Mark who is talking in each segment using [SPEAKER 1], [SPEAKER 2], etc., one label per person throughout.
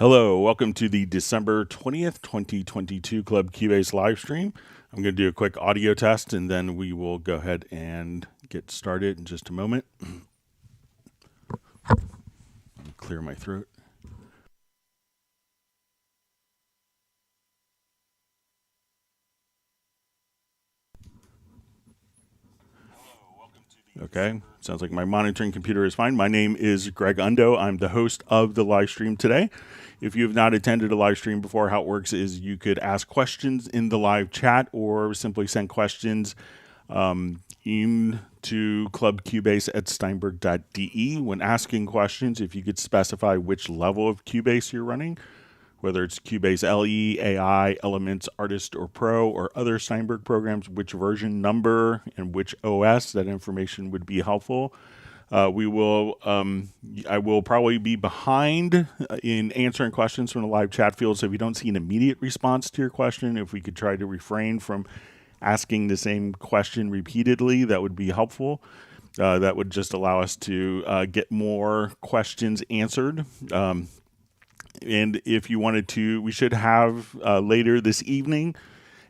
[SPEAKER 1] Hello, welcome to the December 20th, 2022 Club Cubase live stream. I'm going to do a quick audio test and then we will go ahead and get started in just a moment. Clear my throat. Okay, sounds like my monitoring computer is fine. My name is Greg Undo. I'm the host of the live stream today. If you have not attended a live stream before, how it works is you could ask questions in the live chat or simply send questions to clubcubase@steinberg.de. When asking questions, if you could specify which level of Cubase you're running, whether it's Cubase LE, AI, Elements, Artist, or Pro, or other Steinberg programs, which version number and which OS, that information would be helpful. I will probably be behind in answering questions from the live chat field, so if you don't see an immediate response to your question, if we could try to refrain from asking the same question repeatedly, that would be helpful. That would just allow us to get more questions answered. And if you wanted to, we should have later this evening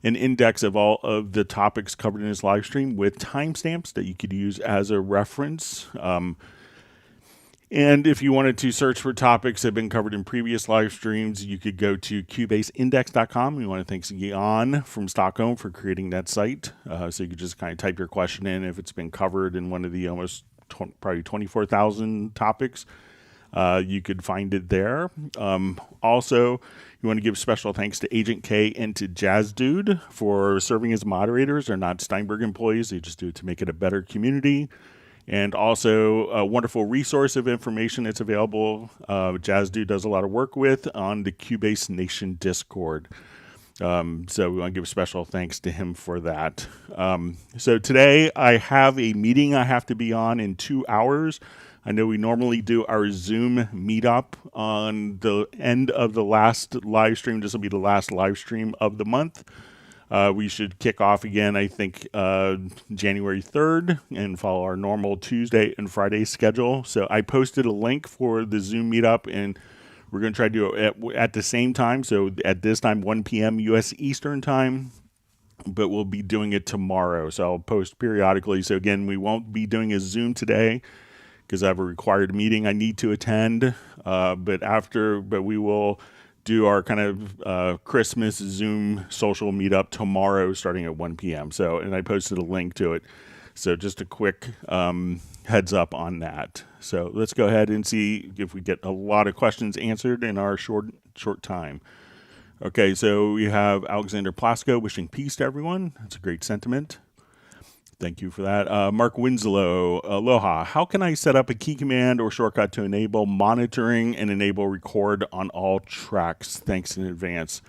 [SPEAKER 1] an index of all of the topics covered in this live stream with timestamps that you could use as a reference. And if you wanted to search for topics that have been covered in previous live streams, you could go to cubaseindex.com. We want to thank Jan from Stockholm for creating that site. So you could just kind of type your question in if it's been covered in one of the almost probably 24,000 topics. You could find it there. Also, you want to give special thanks to Agent K and to Jazz Dude for serving as moderators. They're not Steinberg employees. They just do it to make it a better community. And also a wonderful resource of information that's available. Jazz Dude does a lot of work with on the Cubase Nation Discord. So we want to give special thanks to him for that. So today I have a meeting I have to be on in 2 hours. I know we normally do our Zoom meetup on the end of the last live stream. This will be the last live stream of the month. We should kick off again, I think, January 3rd and follow our normal Tuesday and Friday schedule. So I posted a link for the Zoom meetup, and we're going to try to do it at the same time. So at this time, 1 p.m. U.S. Eastern time, but we'll be doing it tomorrow. So I'll post periodically. So again, we won't be doing a Zoom today because I have a required meeting I need to attend. But we will do our kind of Christmas Zoom social meetup tomorrow starting at 1 p.m. So, and I posted a link to it. So just a quick heads up on that. So let's go ahead and see if we get a lot of questions answered in our short time. Okay, so we have Alexander Plasko wishing peace to everyone. That's a great sentiment. Thank you for that. Mark Winslow, aloha. How can I set up a key command or shortcut to enable monitoring and enable record on all tracks? Thanks in advance.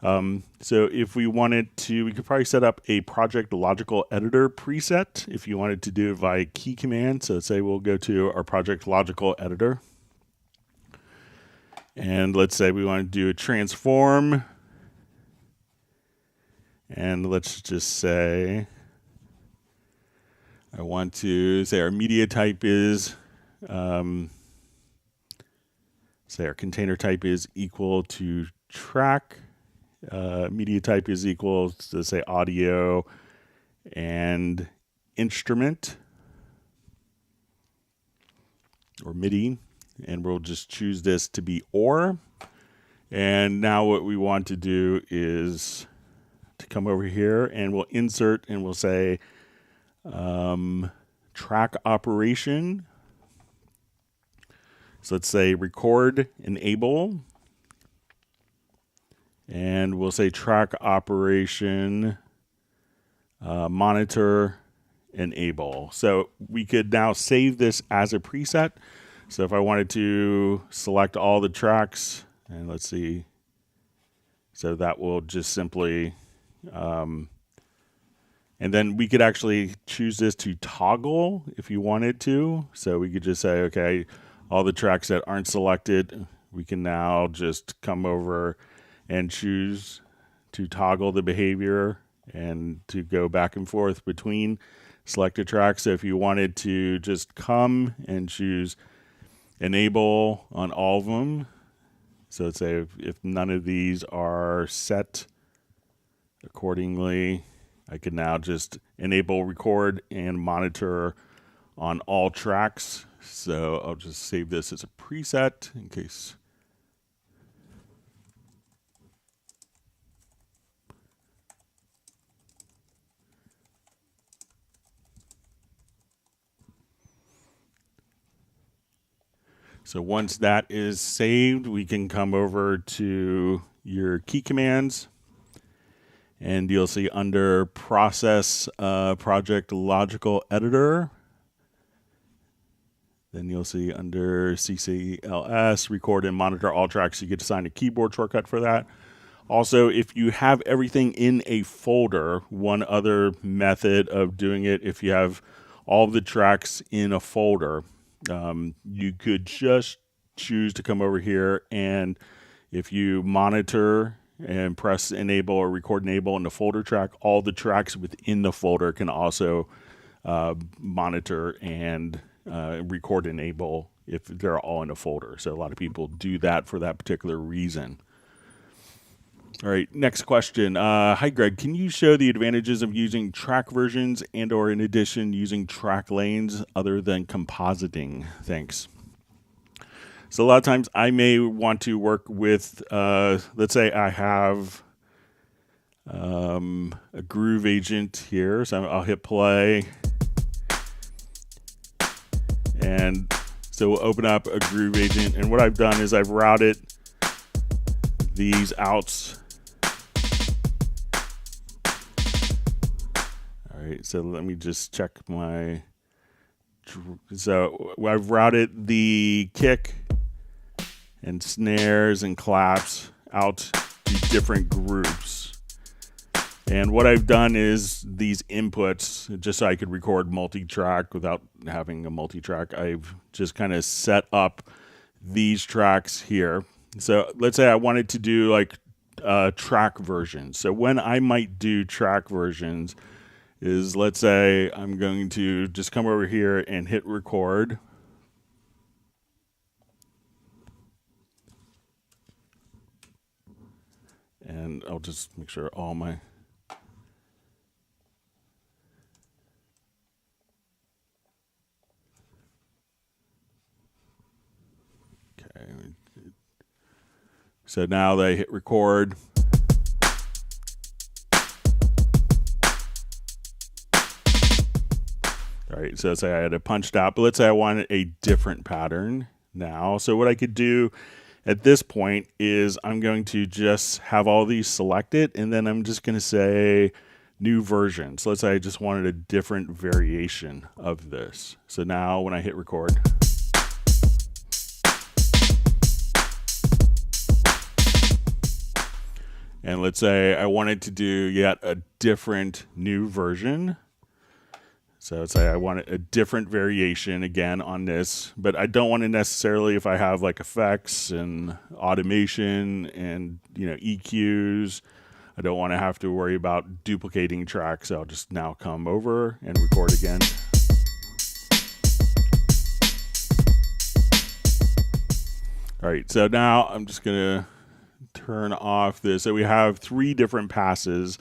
[SPEAKER 1] So if we wanted to, we could probably set up a project logical editor preset if you wanted to do it via key command. So let's say we'll go to our project logical editor. And let's say we want to do a transform. And let's just say I want to say our media type is, say our container type is equal to track. Media type is equal to say audio and instrument or Midi. And we'll just choose this to be OR. And now what we want to do is to come over here and we'll insert and we'll say track operation. So let's say record enable. And we'll say track operation monitor enable. So we could now save this as a preset. So if I wanted to select all the tracks, and let's see, so that will just simply, and then we could actually choose this to toggle if you wanted to. So we could just say, okay, all the tracks that aren't selected, we can now just come over and choose to toggle the behavior and to go back and forth between selected tracks. So if you wanted to just come and choose enable on all of them, So let's say if none of these are set accordingly, I can now just enable record and monitor on all tracks. So I'll just save this as a preset in case. So once that is saved, we can come over to your key commands, and you'll see under Process Project Logical Editor, then you'll see under CCLS, record and monitor all tracks. You get to assign a keyboard shortcut for that. Also, if you have everything in a folder, one other method of doing it, if you have all the tracks in a folder, you could just choose to come over here, and if you monitor and press enable or record enable in the folder track, all the tracks within the folder can also monitor and record enable if they're all in a folder. So a lot of people do that for that particular reason. All right, next question. Hi, Greg. Can you show the advantages of using track versions and or in addition using track lanes other than compositing? Thanks. So a lot of times I may want to work with, let's say I have a groove agent here. So I'll hit play. And so we'll open up a groove agent. And what I've done is I've routed these outs. All right, so let me just check my, so I've routed the kick and snares and claps out to different groups. And what I've done is these inputs, just so I could record multi-track without having a multi-track, I've just kind of set up these tracks here. So let's say I wanted to do like track versions. So when I might do track versions is, let's say I'm going to just come over here and hit record. And I'll just make sure all my, okay. So now they hit record. All right, so say I had it punched out, but let's say I wanted a different pattern now. So what I could do at this point is I'm going to just have all these selected, and then I'm just going to say new version. So let's say I just wanted a different variation of this. So now when I hit record, and let's say I wanted to do yet a different new version. So let's say I want a different variation again on this, but I don't want to necessarily, if I have like effects and automation and, you know, EQs, I don't want to have to worry about duplicating tracks. So I'll just now come over and record again. All right, so now I'm just going to turn off this. So we have 3 different passes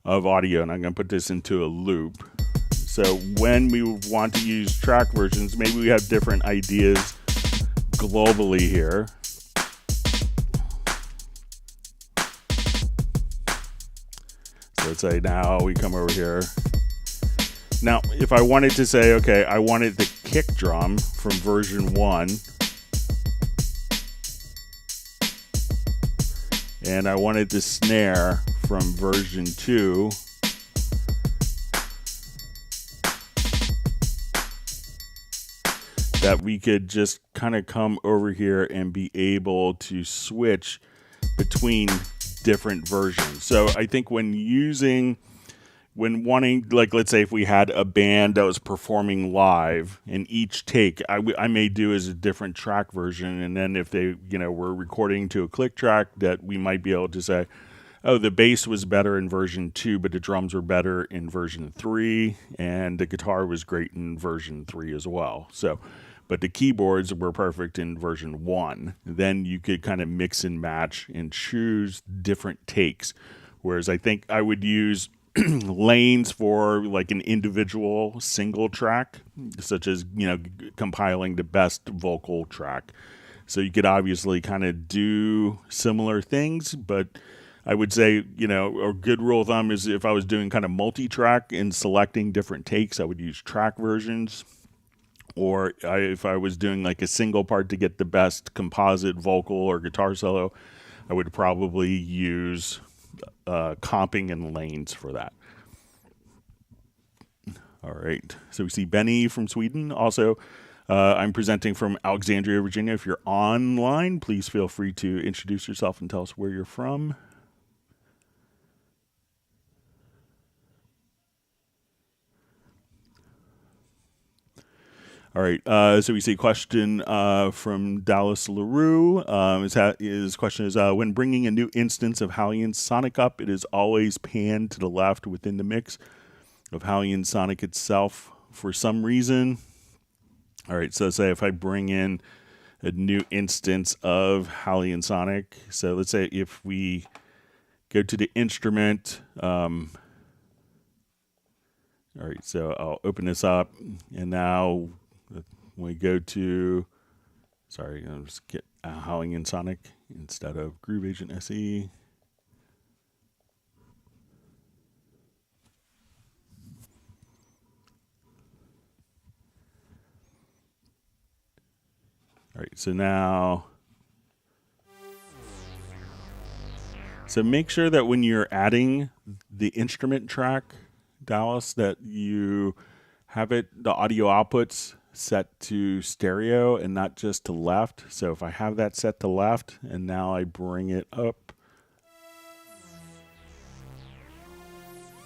[SPEAKER 1] of audio, and I'm going to put this into a loop. So when we want to use track versions, maybe we have different ideas globally here. So let's say now we come over here. Now, if I wanted to say, okay, I wanted the kick drum from version 1, and I wanted the snare from version 2, that we could just kind of come over here and be able to switch between different versions. So I think when wanting, like let's say if we had a band that was performing live, and each take I may do as a different track version, and then if they, you know, were recording to a click track, that we might be able to say, oh, the bass was better in version 2, but the drums were better in version 3, and the guitar was great in version 3 as well. So but the keyboards were perfect in version 1. Then you could kind of mix and match and choose different takes. Whereas I think I would use lanes for like an individual single track, such as, compiling the best vocal track. So you could obviously kind of do similar things, but I would say, a good rule of thumb is if I was doing kind of multi-track and selecting different takes, I would use track versions. Or if I was doing like a single part to get the best composite vocal or guitar solo, I would probably use comping and lanes for that. All right. So we see Benny from Sweden. Also, I'm presenting from Alexandria, Virginia. If you're online, please feel free to introduce yourself and tell us where you're from. All right, so we see a question from Dallas LaRue. His question is, when bringing a new instance of Hallian Sonic up, it is always panned to the left within the mix of Hallian Sonic itself for some reason. All right, so say if I bring in a new instance of Hallian Sonic, so let's say if we go to the instrument, all right, so I'll open this up, and now when we go to, I'll just get Hallian Sonic instead of Groove Agent SE. All right, so now, make sure that when you're adding the instrument track, Dallas, that you have the audio outputs set to stereo and not just to left. So if I have that set to left and now I bring it up,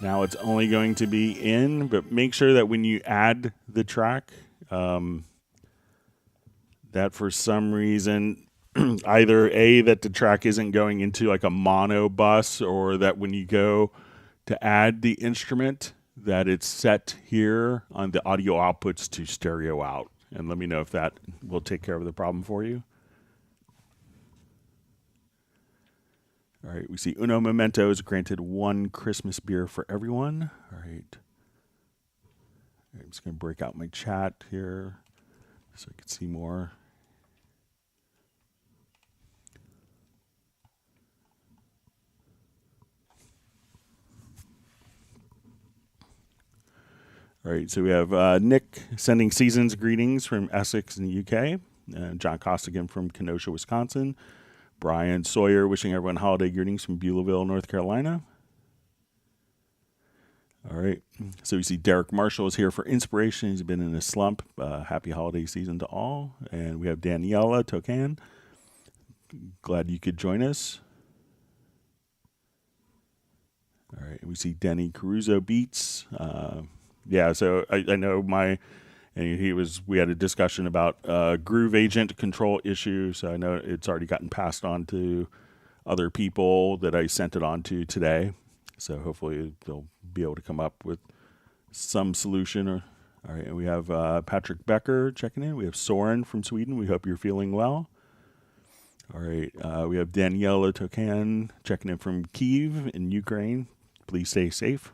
[SPEAKER 1] now it's only going to be in, but make sure that when you add the track, that for some reason, either that the track isn't going into like a mono bus, or that when you go to add the instrument, that it's set here on the audio outputs to stereo out. And let me know if that will take care of the problem for you. All right, we see Uno Memento is granted 1 Christmas beer for everyone. All right. I'm just going to break out my chat here so I can see more. All right, so we have Nick sending season's greetings from Essex in the UK. John Costigan from Kenosha, Wisconsin. Brian Sawyer wishing everyone holiday greetings from Beulahville, North Carolina. All right, so we see Derek Marshall is here for inspiration. He's been in a slump. Happy holiday season to all. And we have Daniela Tokan. Glad you could join us. All right, we see Denny Caruso Beats. Yeah, so I know we had a discussion about Groove Agent control issue. So I know it's already gotten passed on to other people that I sent it on to today. So hopefully they'll be able to come up with some solution. All right, and we have Patrick Becker checking in. We have Soren from Sweden. We hope you're feeling well. All right, we have Daniela Tokan checking in from Kyiv in Ukraine. Please stay safe.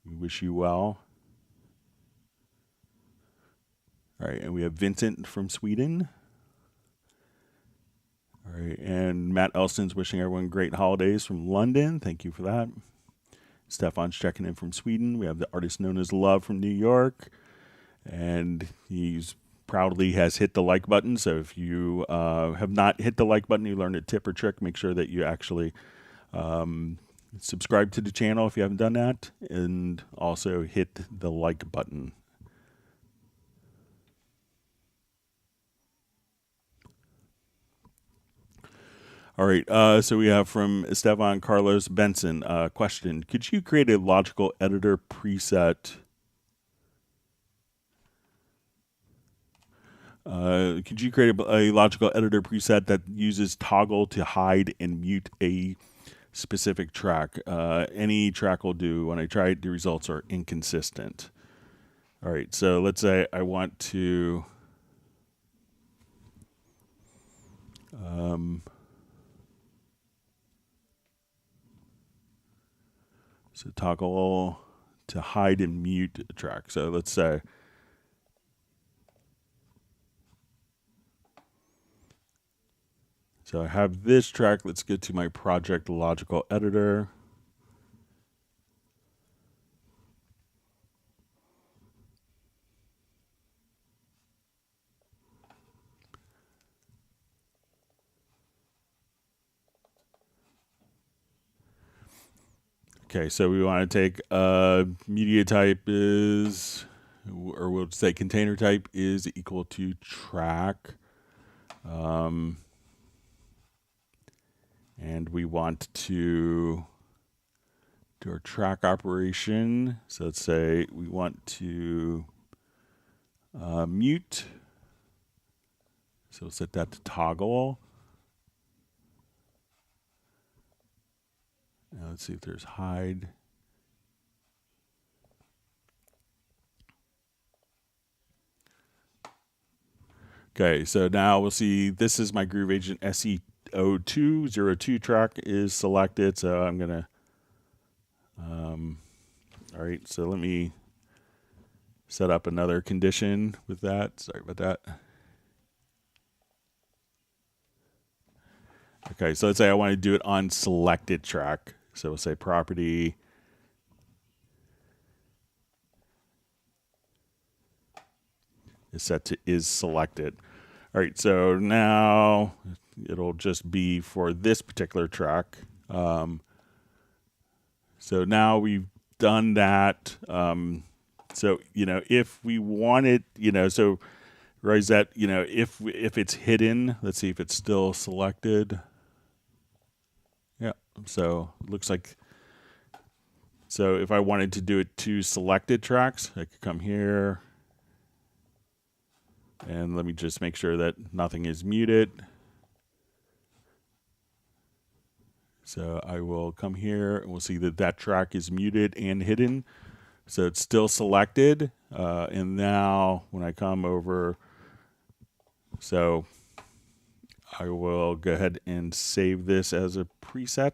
[SPEAKER 1] We wish you well. All right, and we have Vincent from Sweden. All right, and Matt Elston's wishing everyone great holidays from London. Thank you for that. Stefan's checking in from Sweden. We have the artist known as Love from New York. And he's proudly has hit the like button. So if you have not hit the like button, you learned a tip or trick, make sure that you actually subscribe to the channel if you haven't done that, and also hit the like button. All right, so we have from Esteban Carlos Benson, question. Could you create a logical editor preset? Could you create a logical editor preset that uses toggle to hide and mute a specific track? Any track will do. When I tried, the results are inconsistent. All right, so let's say I want to So toggle to hide and mute a track. So let's say so I have this track. Let's get to my project logical editor. Okay, so we want to take media type is, or we'll say container type is equal to track. And we want to do our track operation. So let's say we want to mute. So we'll set that to toggle. Now let's see if there's hide. Okay, so now we'll see this is my Groove Agent SE0202 track is selected. So I'm going to, all right, so let me set up another condition with that. Sorry about that. Okay, so let's say I want to do it on selected track. So we'll say property is set to is selected. All right, so now it'll just be for this particular track. So now we've done that. So, if we wanted, so right, is that, if it's hidden, let's see if it's still selected. Yeah, so it looks like, so if I wanted to do it to selected tracks, I could come here and let me just make sure that nothing is muted. So I will come here and we'll see that that track is muted and hidden. So it's still selected. And now when I come over, so I will go ahead and save this as a preset.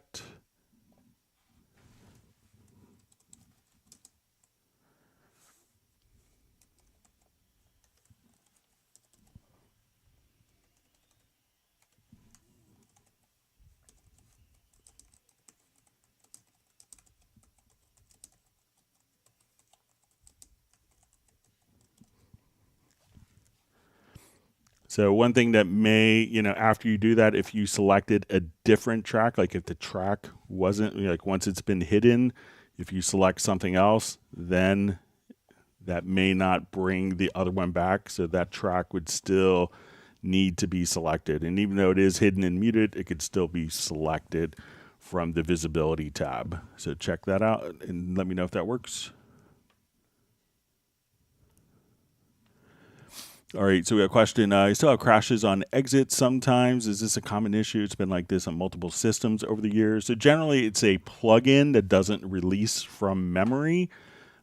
[SPEAKER 1] So one thing that may, after you do that, if you selected a different track, like if the track wasn't, like once it's been hidden, if you select something else, then that may not bring the other one back. So that track would still need to be selected. And even though it is hidden and muted, it could still be selected from the visibility tab. So check that out and let me know if that works. All right, so we have a question. I still have crashes on exits sometimes. Is this a common issue? It's been like this on multiple systems over the years. So generally, it's a plugin that doesn't release from memory.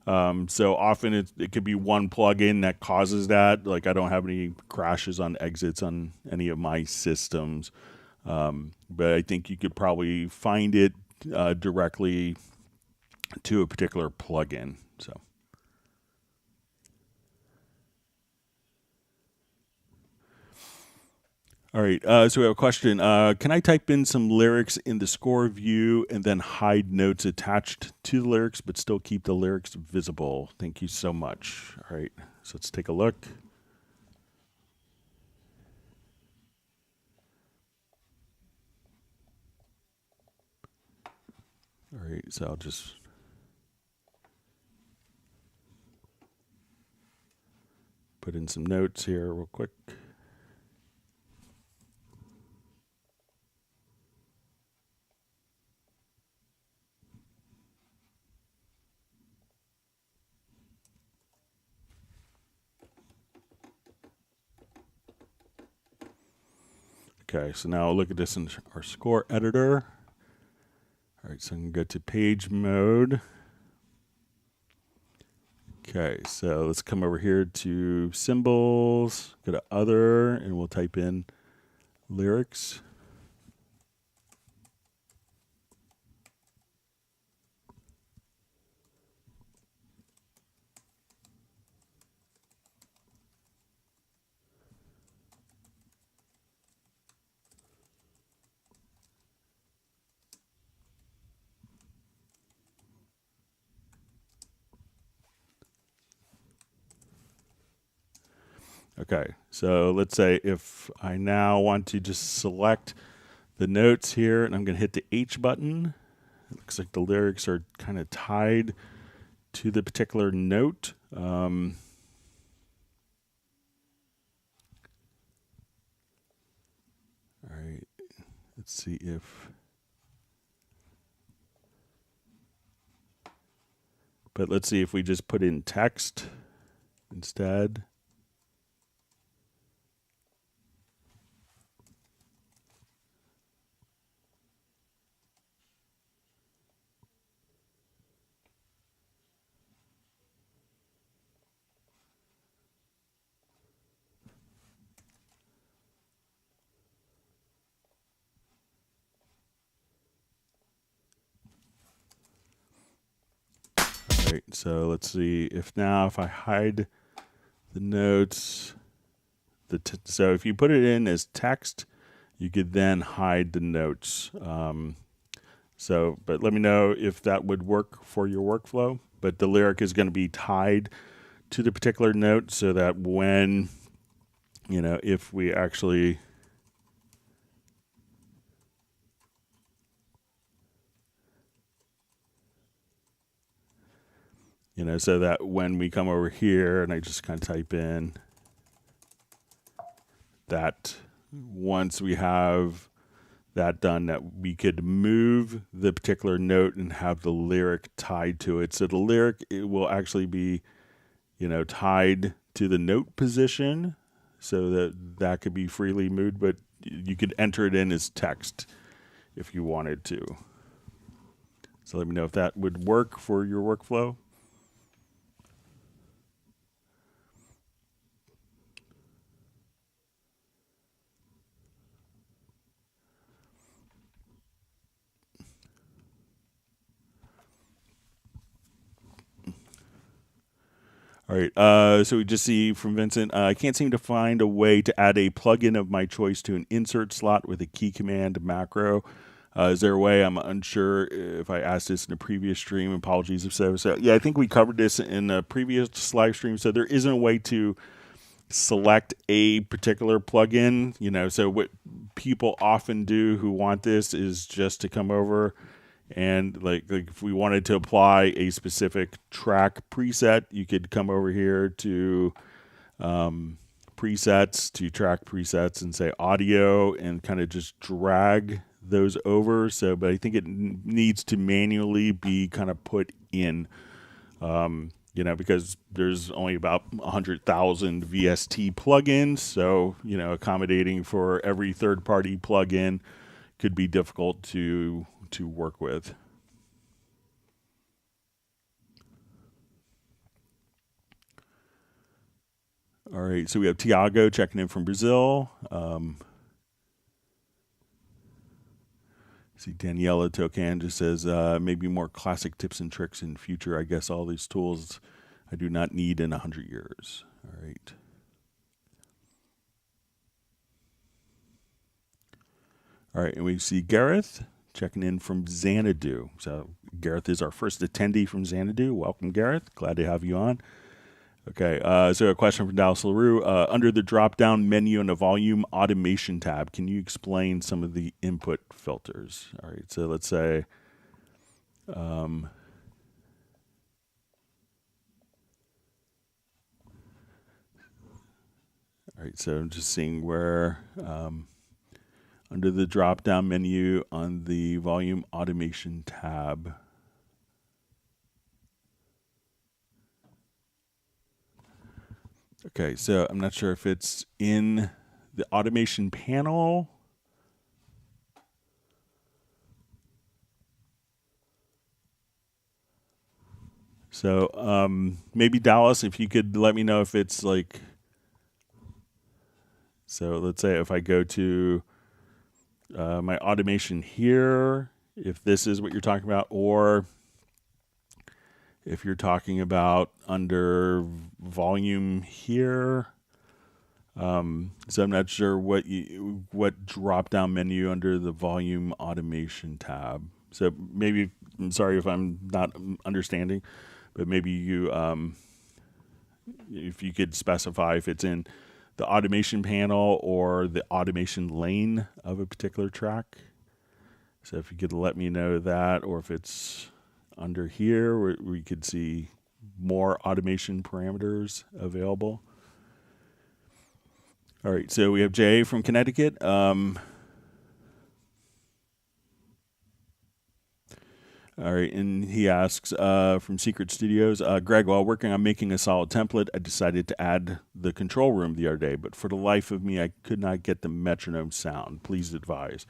[SPEAKER 1] So often it could be one plugin that causes that. Like I don't have any crashes on exits on any of my systems. But I think you could probably find it directly to a particular plugin. So. All right, so we have a question. Can I type in some lyrics in the score view and then hide notes attached to the lyrics, but still keep the lyrics visible? Thank you so much. All right, so let's take a look. All right, so I'll just put in some notes here real quick. Okay, so now I'll look at this in our score editor. All right, so I'm going to go to page mode. Okay, so let's come over here to symbols, go to other, and we'll type in lyrics. Okay, so let's say if I now want to just select the notes here, and I'm going to hit the H button. It looks like the lyrics are kind of tied to the particular note. All right, let's see if... But let's see if we just put in text instead. All right, so let's see if now if I hide the notes, so if you put it in as text, you could then hide the notes. But let me know if that would work for your workflow. But the lyric is going to be tied to the particular note so that when, if we actually, so that when we come over here and I just kind of type in that once we have that done, that we could move the particular note and have the lyric tied to it. So the lyric, it will actually be, tied to the note position so that could be freely moved, but you could enter it in as text if you wanted to. So let me know if that would work for your workflow. All right, so we just see from Vincent, I can't seem to find a way to add a plugin of my choice to an insert slot with a key command macro. Is there a way? I'm unsure if I asked this in a previous stream. Apologies if so. So yeah, I think we covered this in a previous live stream. So there isn't a way to select a particular plugin. So what people often do who want this is just to come over and like if we wanted to apply a specific track preset, you could come over here to presets, to track presets, and say audio, and kind of just drag those over. So, but I think it needs to manually be kind of put in, because there's only about 100,000 VST plugins. So, accommodating for every third-party plugin could be difficult to work with. All right, so we have Tiago checking in from Brazil. See, Daniela Tocan just says, maybe more classic tips and tricks in future. I guess all these tools I do not need in 100 years. All right. All right, and we see Gareth checking in from Xanadu. So Gareth is our first attendee from Xanadu. Welcome, Gareth. Glad to have you on. Okay, so a question from Dallas LaRue. Under the drop-down menu in the volume automation tab, can you explain some of the input filters? All right, so let's say, all right, so I'm just seeing where under the drop-down menu on the volume automation tab. Okay, so I'm not sure if it's in the automation panel. So maybe Dallas, if you could let me know if it's like, so let's say if I go to my automation here, if this is what you're talking about, or if you're talking about under volume here. So I'm not sure what drop down menu under the volume automation tab. So maybe, I'm sorry if I'm not understanding, but maybe you, if you could specify if it's in the automation panel or the automation lane of a particular track. So if you could let me know that, or if it's under here where we could see more automation parameters available. All right, so we have Jay from Connecticut. All right, and he asks from Secret Studios, Greg, while working on making a solid template, I decided to add the control room the other day, but for the life of me, I could not get the metronome sound. Please advise.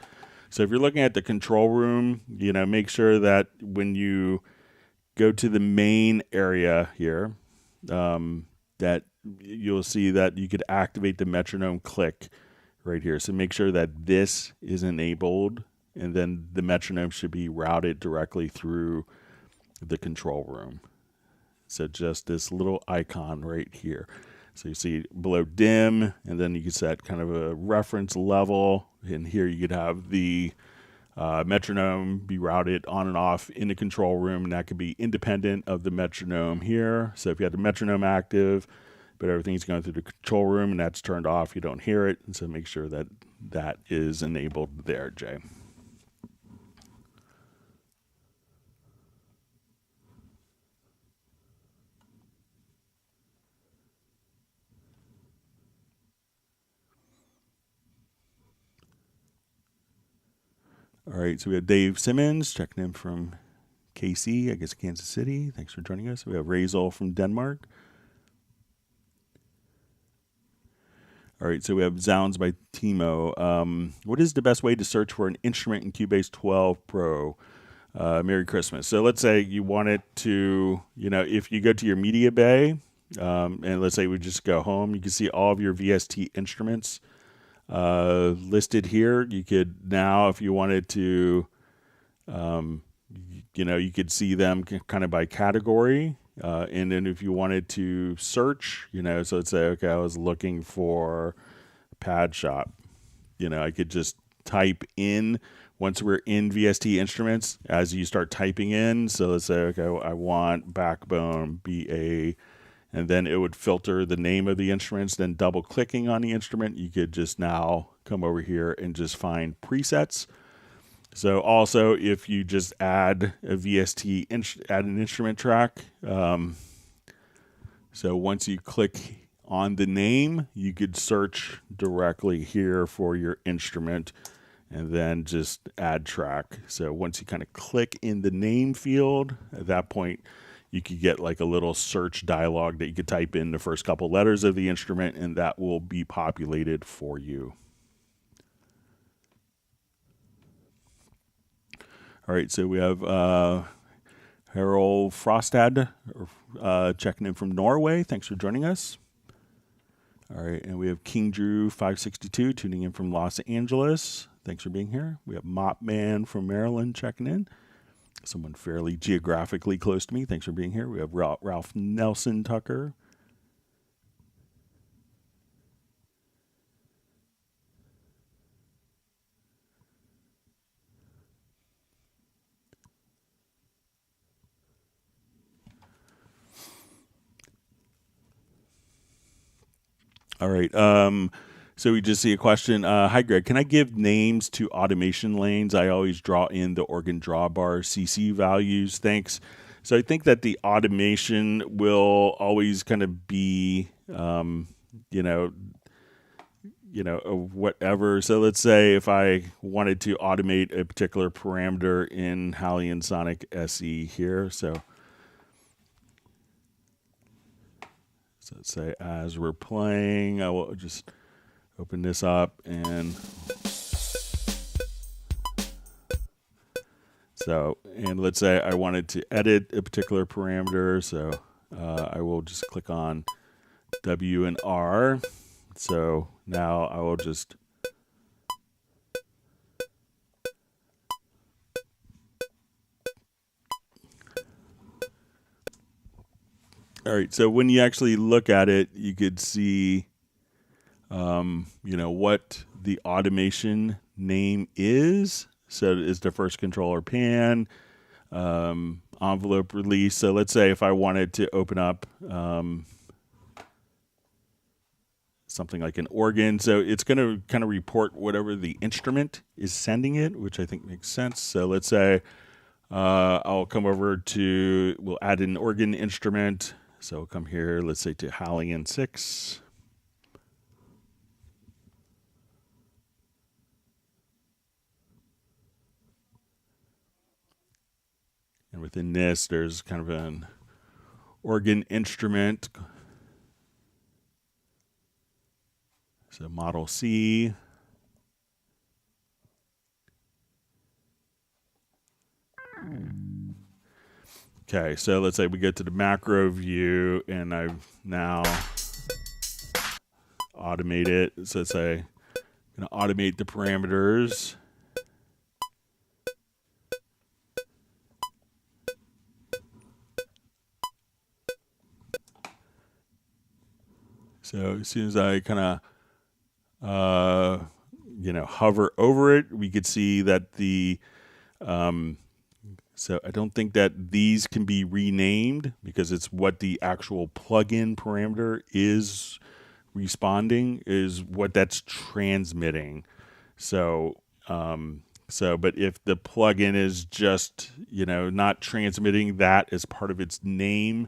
[SPEAKER 1] So if you're looking at the control room, make sure that when you go to the main area here, that you'll see that you could activate the metronome click right here. So make sure that this is enabled, and then the metronome should be routed directly through the control room. So just this little icon right here. So you see below dim, and then you can set kind of a reference level. And here you could have the metronome be routed on and off in the control room, and that could be independent of the metronome here. So if you have the metronome active, but everything's going through the control room and that's turned off, you don't hear it. And so make sure that that is enabled there, Jay. All right, so we have Dave Simmons checking in from KC, I guess Kansas City. Thanks for joining us. We have Razel from Denmark. All right, so we have Zounds by Timo. What is the best way to search for an instrument in Cubase 12 Pro? Merry Christmas. So let's say you wanted to, if you go to your media bay, and let's say we just go home, you can see all of your VST instruments listed here. You could now, if you wanted to, you could see them kind of by category. And then if you wanted to search, so let's say, okay, I was looking for pad shop, I could just type in, once we're in VST instruments, as you start typing in, so let's say, okay, I want backbone, BA, and then it would filter the name of the instruments. Then double clicking on the instrument, you could just now come over here and just find presets. So also, if you just add a VST, add an instrument track. So once you click on the name, you could search directly here for your instrument and then just add track. So once you kind of click in the name field, at that point, you could get like a little search dialog that you could type in the first couple letters of the instrument, and that will be populated for you. All right, so we have Harold Frostad checking in from Norway. Thanks for joining us. All right, and we have King Drew 562 tuning in from Los Angeles. Thanks for being here. We have Mopman from Maryland checking in. Someone fairly geographically close to me. Thanks for being here. We have Ralph Nelson Tucker. All right. So we just see a question. Hi, Greg. Can I give names to automation lanes? I always draw in the organ drawbar CC values. Thanks. So I think that the automation will always kind of be, whatever. So let's say if I wanted to automate a particular parameter in Halion Sonic SE here. So let's say as we're playing, I will just open this up, and let's say I wanted to edit a particular parameter, so I will just click on W and R. So now I will just all right, so when you actually look at it, you could see what the automation name is. So it's the first controller pan, envelope release. So let's say if I wanted to open up, something like an organ. So it's going to kind of report whatever the instrument is sending it, which I think makes sense. So let's say I'll come over to, we'll add an organ instrument. So we'll come here, let's say to Halligan 6. And within this, there's kind of an organ instrument. So model C. Okay, so let's say we get to the macro view, and I've now automated it. So let's say I'm going to automate the parameters. So as soon as I kind of hover over it, we could see that the so I don't think that these can be renamed because it's what the actual plugin parameter is responding, is what that's transmitting. So but if the plugin is just, not transmitting that as part of its name,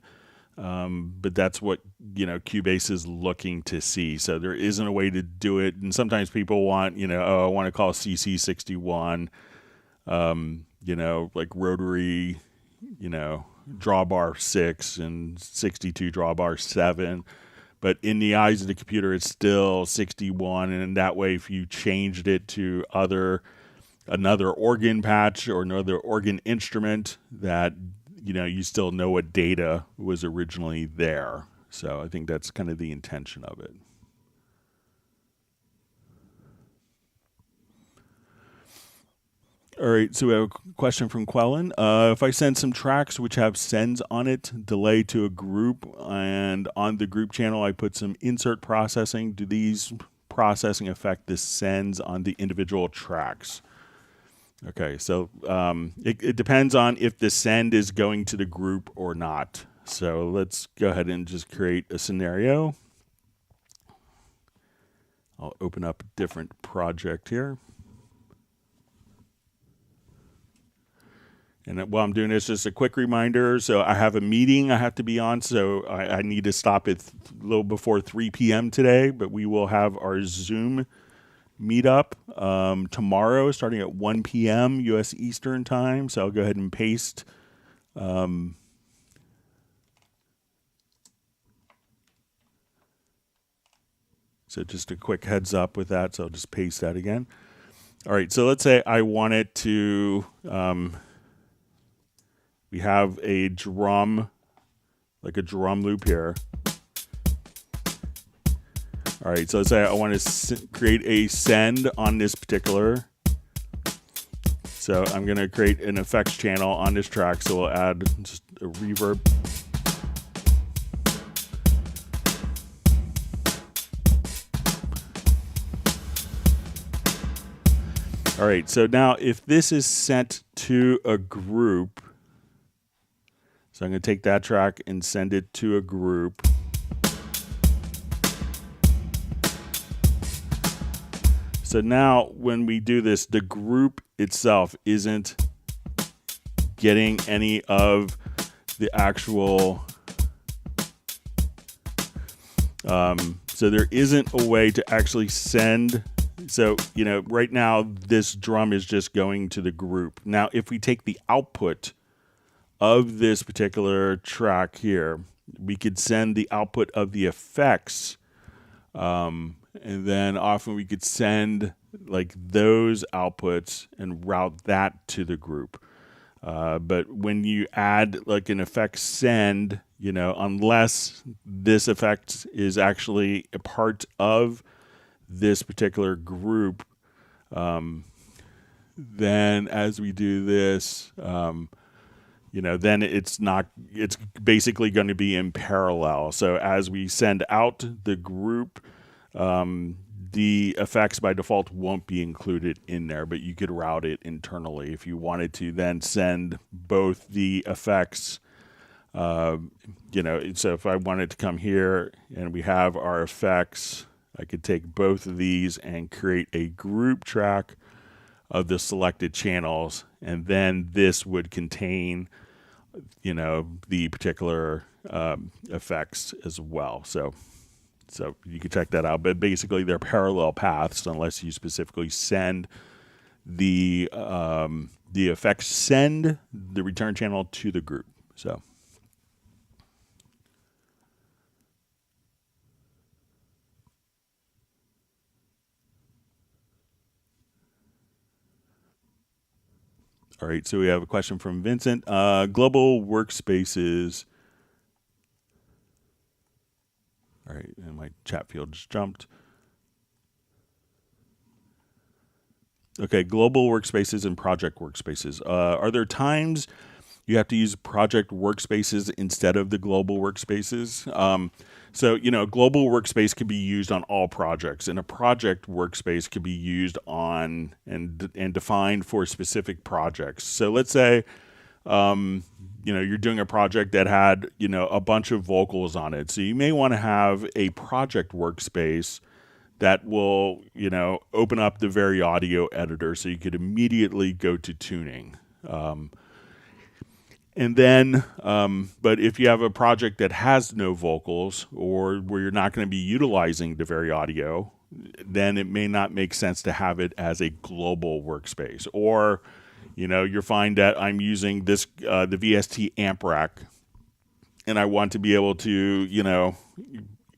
[SPEAKER 1] but that's what, Cubase is looking to see. So there isn't a way to do it. And sometimes people want, I want to call CC61, like rotary, drawbar 6 and 62 drawbar 7. But in the eyes of the computer, it's still 61. And that way, if you changed it to another organ patch or another organ instrument, that, you still know what data was originally there. So I think that's kind of the intention of it. All right, so we have a question from Quellen. If I send some tracks which have sends on it, delay to a group, and on the group channel I put some insert processing, do these processing affect the sends on the individual tracks? Okay, so it depends on if the send is going to the group or not. So let's go ahead and just create a scenario. I'll open up a different project here. And while I'm doing this, just a quick reminder. So I have a meeting I have to be on, so I need to stop at a little before 3 p.m. today, but we will have our Zoom meetup tomorrow starting at 1 p.m. U.S. Eastern time. So I'll go ahead and paste so just a quick heads up with that. So I'll just paste that again. All right, so let's say I want it to we have a drum, like a drum loop here. All right, so let's say I want to create a send on this particular. So I'm going to create an effects channel on this track. So we'll add just a reverb. All right, so now if this is sent to a group, so I'm going to take that track and send it to a group. So now when we do this, the group itself isn't getting any of the actual, so there isn't a way to actually send. So, right now this drum is just going to the group. Now, if we take the output of this particular track here, we could send the output of the effects, and then often we could send like those outputs and route that to the group. But when you add like an effect send, unless this effect is actually a part of this particular group, then as we do this, then it's basically going to be in parallel. So as we send out the group, the effects by default won't be included in there, but you could route it internally if you wanted to then send both the effects, so if I wanted to come here and we have our effects, I could take both of these and create a group track of the selected channels, and then this would contain, you know, the particular effects as well. So you can check that out. But basically, they're parallel paths unless you specifically send the effects, send the return channel to the group. So. All right, so we have a question from Vincent. Global workspaces. All right, and my chat field just jumped. Okay, global workspaces and project workspaces. Are there times you have to use project workspaces instead of the global workspaces? So, you know, global workspace can be used on all projects, and a project workspace can be used on and defined for specific projects. So let's say, you know, you're doing a project that had, you know, a bunch of vocals on it. So you may want to have a project workspace that will, you know, open up the Very Audio editor so you could immediately go to tuning. And then, but if you have a project that has no vocals or where you're not going to be utilizing the Very Audio, then it may not make sense to have it as a global workspace. Or, you know, you'll find that I'm using this, the VST amp rack, and I want to be able to, you know,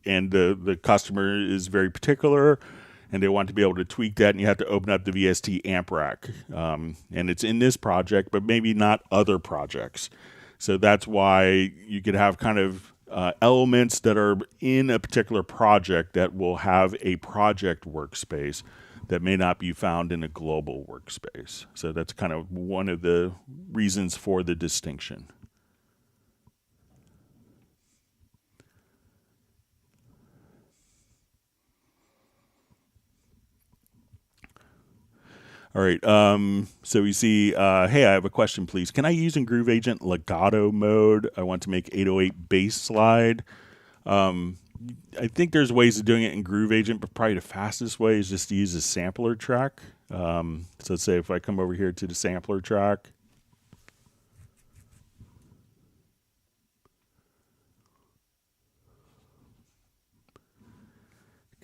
[SPEAKER 1] and the customer is very particular, and they want to be able to tweak that, and you have to open up the VST amp rack. And it's in this project, but maybe not other projects. So that's why you could have kind of elements that are in a particular project that will have a project workspace that may not be found in a global workspace. So that's kind of one of the reasons for the distinction. All right, so we see, hey, I have a question, please. Can I use in Groove Agent legato mode? I want to make 808 bass slide. I think there's ways of doing it in Groove Agent, but probably the fastest way is just to use a sampler track. So let's say if I come over here to the sampler track.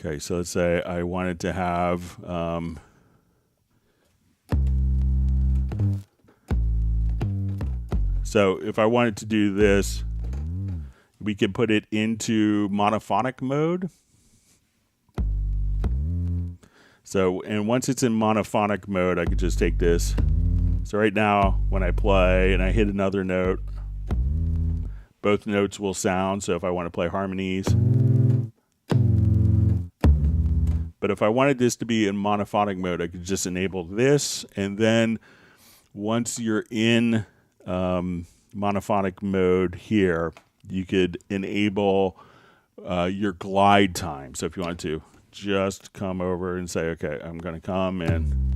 [SPEAKER 1] Okay, so let's say I wanted to have... So if I wanted to do this, we could put it into monophonic mode. So, and once it's in monophonic mode, I could just take this. So right now, when I play and I hit another note, both notes will sound. So if I want to play harmonies. But if I wanted this to be in monophonic mode, I could just enable this. And then once you're in monophonic mode here, you could enable your glide time. So if you want to just come over and say, okay, I'm going to come in.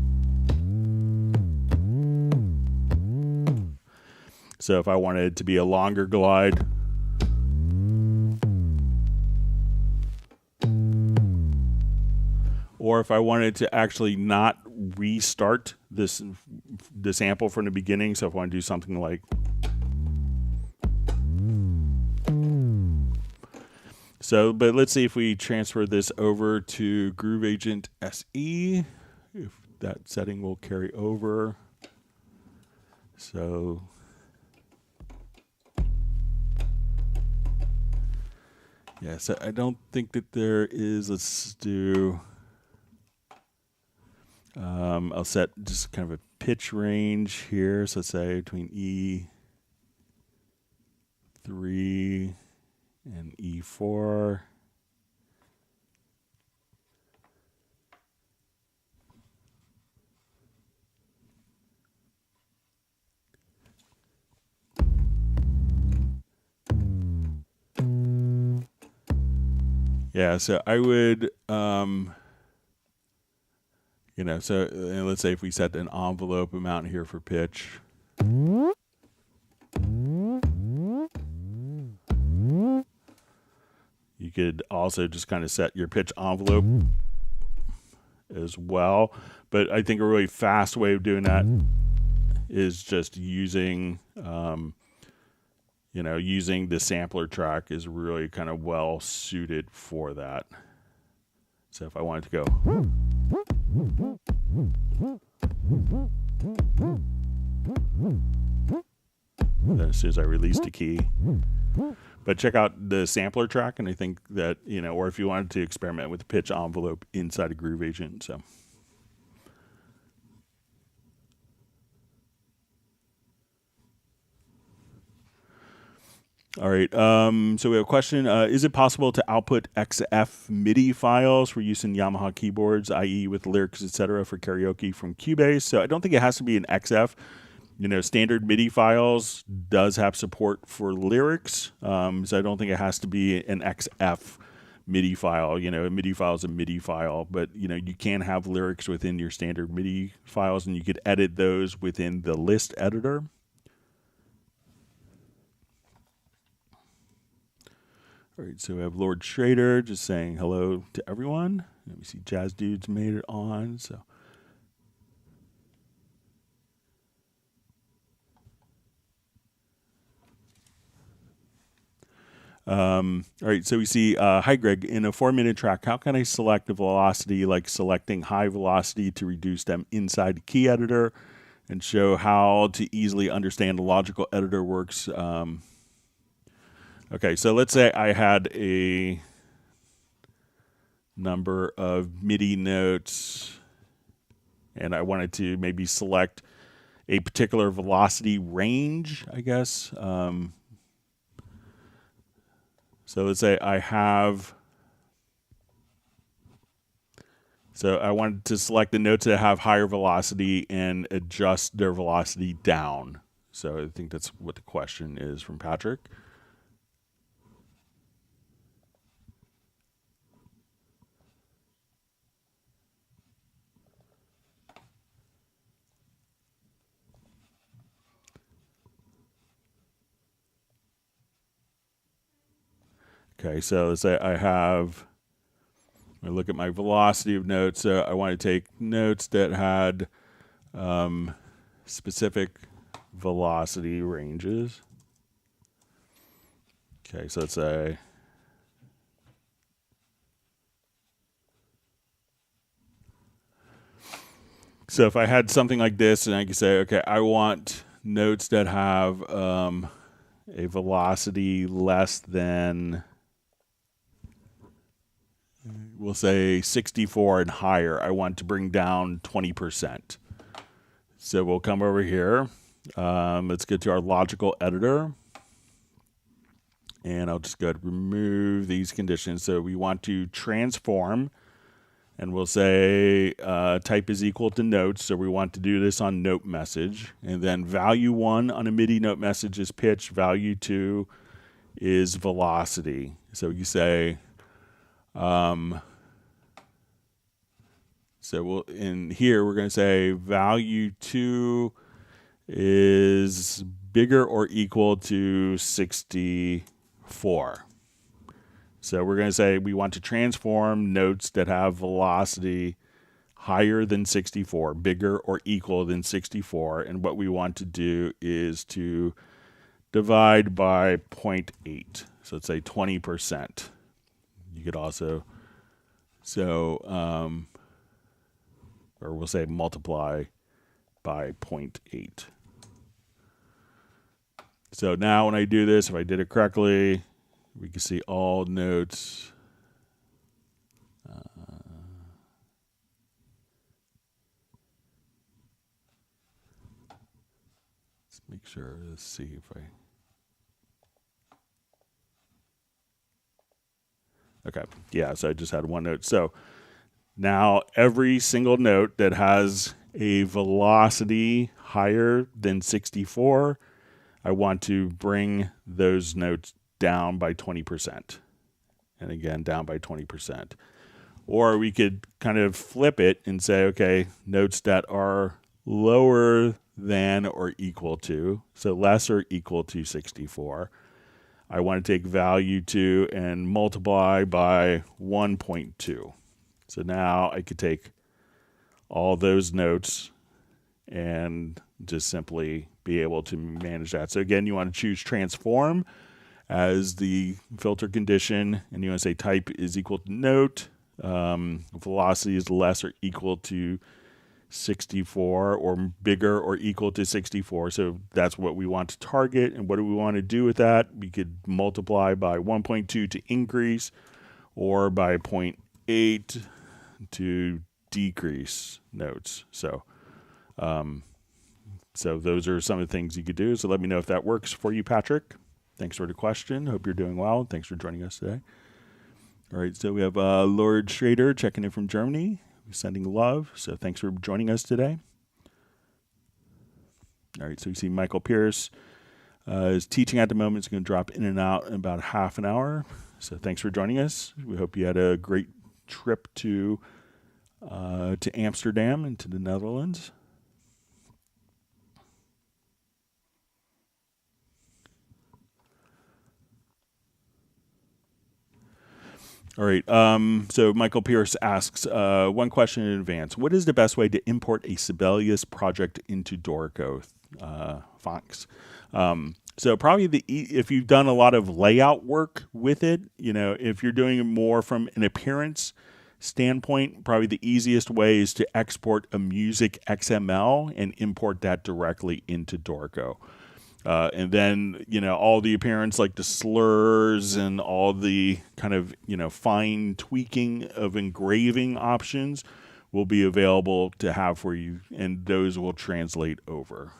[SPEAKER 1] So if I wanted it to be a longer glide, or if I wanted to actually not restart this sample from the beginning, so if I want to do something like, so, but let's see if we transfer this over to Groove Agent SE, if that setting will carry over. So, yeah, so I don't think that there is, let's do, I'll set just kind of a pitch range here. So let's say between E3 and E4. Yeah, so I would, you know, so let's say if we set an envelope amount here for pitch. You could also just kind of set your pitch envelope as well. But I think a really fast way of doing that is just using, using the sampler track is really kind of well suited for that. So if I wanted to go, then as soon as I release the key. But check out the sampler track, and I think that, or if you wanted to experiment with the pitch envelope inside of Groove Agent. So. All right, so we have a question. Is it possible to output XF MIDI files for use in Yamaha keyboards, i.e. with lyrics, etc. for karaoke from Cubase? So I don't think it has to be an XF. Standard MIDI files does have support for lyrics, so I don't think it has to be an XF MIDI file. A MIDI file is a MIDI file, but, you can have lyrics within your standard MIDI files, and you could edit those within the list editor. All right, so we have Lord Schrader just saying hello to everyone. Let me see, Jazz Dudes made it on. So, all right, so we see, hi Greg, in a 4-minute track, how can I select the velocity, like selecting high velocity to reduce them inside the key editor, and show how to easily understand the logical editor works. Okay, so let's say I had a number of MIDI notes and I wanted to maybe select a particular velocity range, I guess. So let's say I wanted to select the notes that have higher velocity and adjust their velocity down. So I think that's what the question is from Patrick. Okay, so let's say I look at my velocity of notes. So I want to take notes that had specific velocity ranges. Okay, so let's say if I had something like this, and I could say, okay, I want notes that have a velocity less than, we'll say 64 and higher. I want to bring down 20%. So we'll come over here. Let's get to our logical editor. And I'll just go ahead and remove these conditions. So we want to transform, and we'll say type is equal to notes. So we want to do this on note message. And then value 1 on a MIDI note message is pitch. Value 2 is velocity. So you say, in here, we're going to say value 2 is bigger or equal to 64. So we're going to say we want to transform notes that have velocity higher than 64, bigger or equal than 64. And what we want to do is to divide by 0.8. So let's say 20%. You could also, or we'll say multiply by 0.8. So now when I do this, if I did it correctly, we can see all notes. Let's make sure, let's see if okay, yeah, so I just had one note. So now every single note that has a velocity higher than 64, I want to bring those notes down by 20%. And again, down by 20%. Or we could kind of flip it and say, okay, notes that are lower than or equal to, so less or equal to 64, I want to take value 2 and multiply by 1.2. So now I could take all those notes and just simply be able to manage that. So again, you want to choose transform as the filter condition, and you want to say type is equal to note, velocity is less or equal to 64 or bigger or equal to 64. So that's what we want to target. And what do we want to do with that? We could multiply by 1.2 to increase, or by 0.8 to decrease notes. So those are some of the things you could do. So let me know if that works for you, Patrick. Thanks for the question. Hope you're doing well. Thanks for joining us today. All right, so we have Lord Schrader checking in from Germany, sending love. So thanks for joining us today. All right, so you see Michael Pierce is teaching at the moment. It's going to drop in and out in about half an hour. So thanks for joining us. We hope you had a great trip to Amsterdam and to the Netherlands. All right, so Michael Pierce asks one question in advance. What is the best way to import a Sibelius project into Dorico? Thanks. So probably if you've done a lot of layout work with it, if you're doing it more from an appearance standpoint, probably the easiest way is to export a music XML and import that directly into Dorico. And then, all the appearance, like the slurs and all the kind of, fine tweaking of engraving options will be available to have for you, and those will translate over.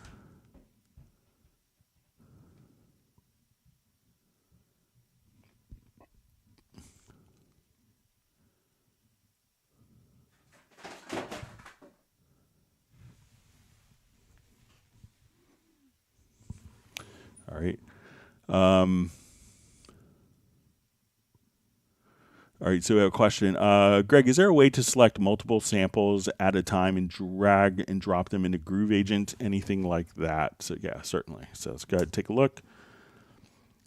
[SPEAKER 1] All right. All right, so we have a question. Greg, is there a way to select multiple samples at a time and drag and drop them into Groove Agent, anything like that? So yeah, certainly. So let's go ahead and take a look.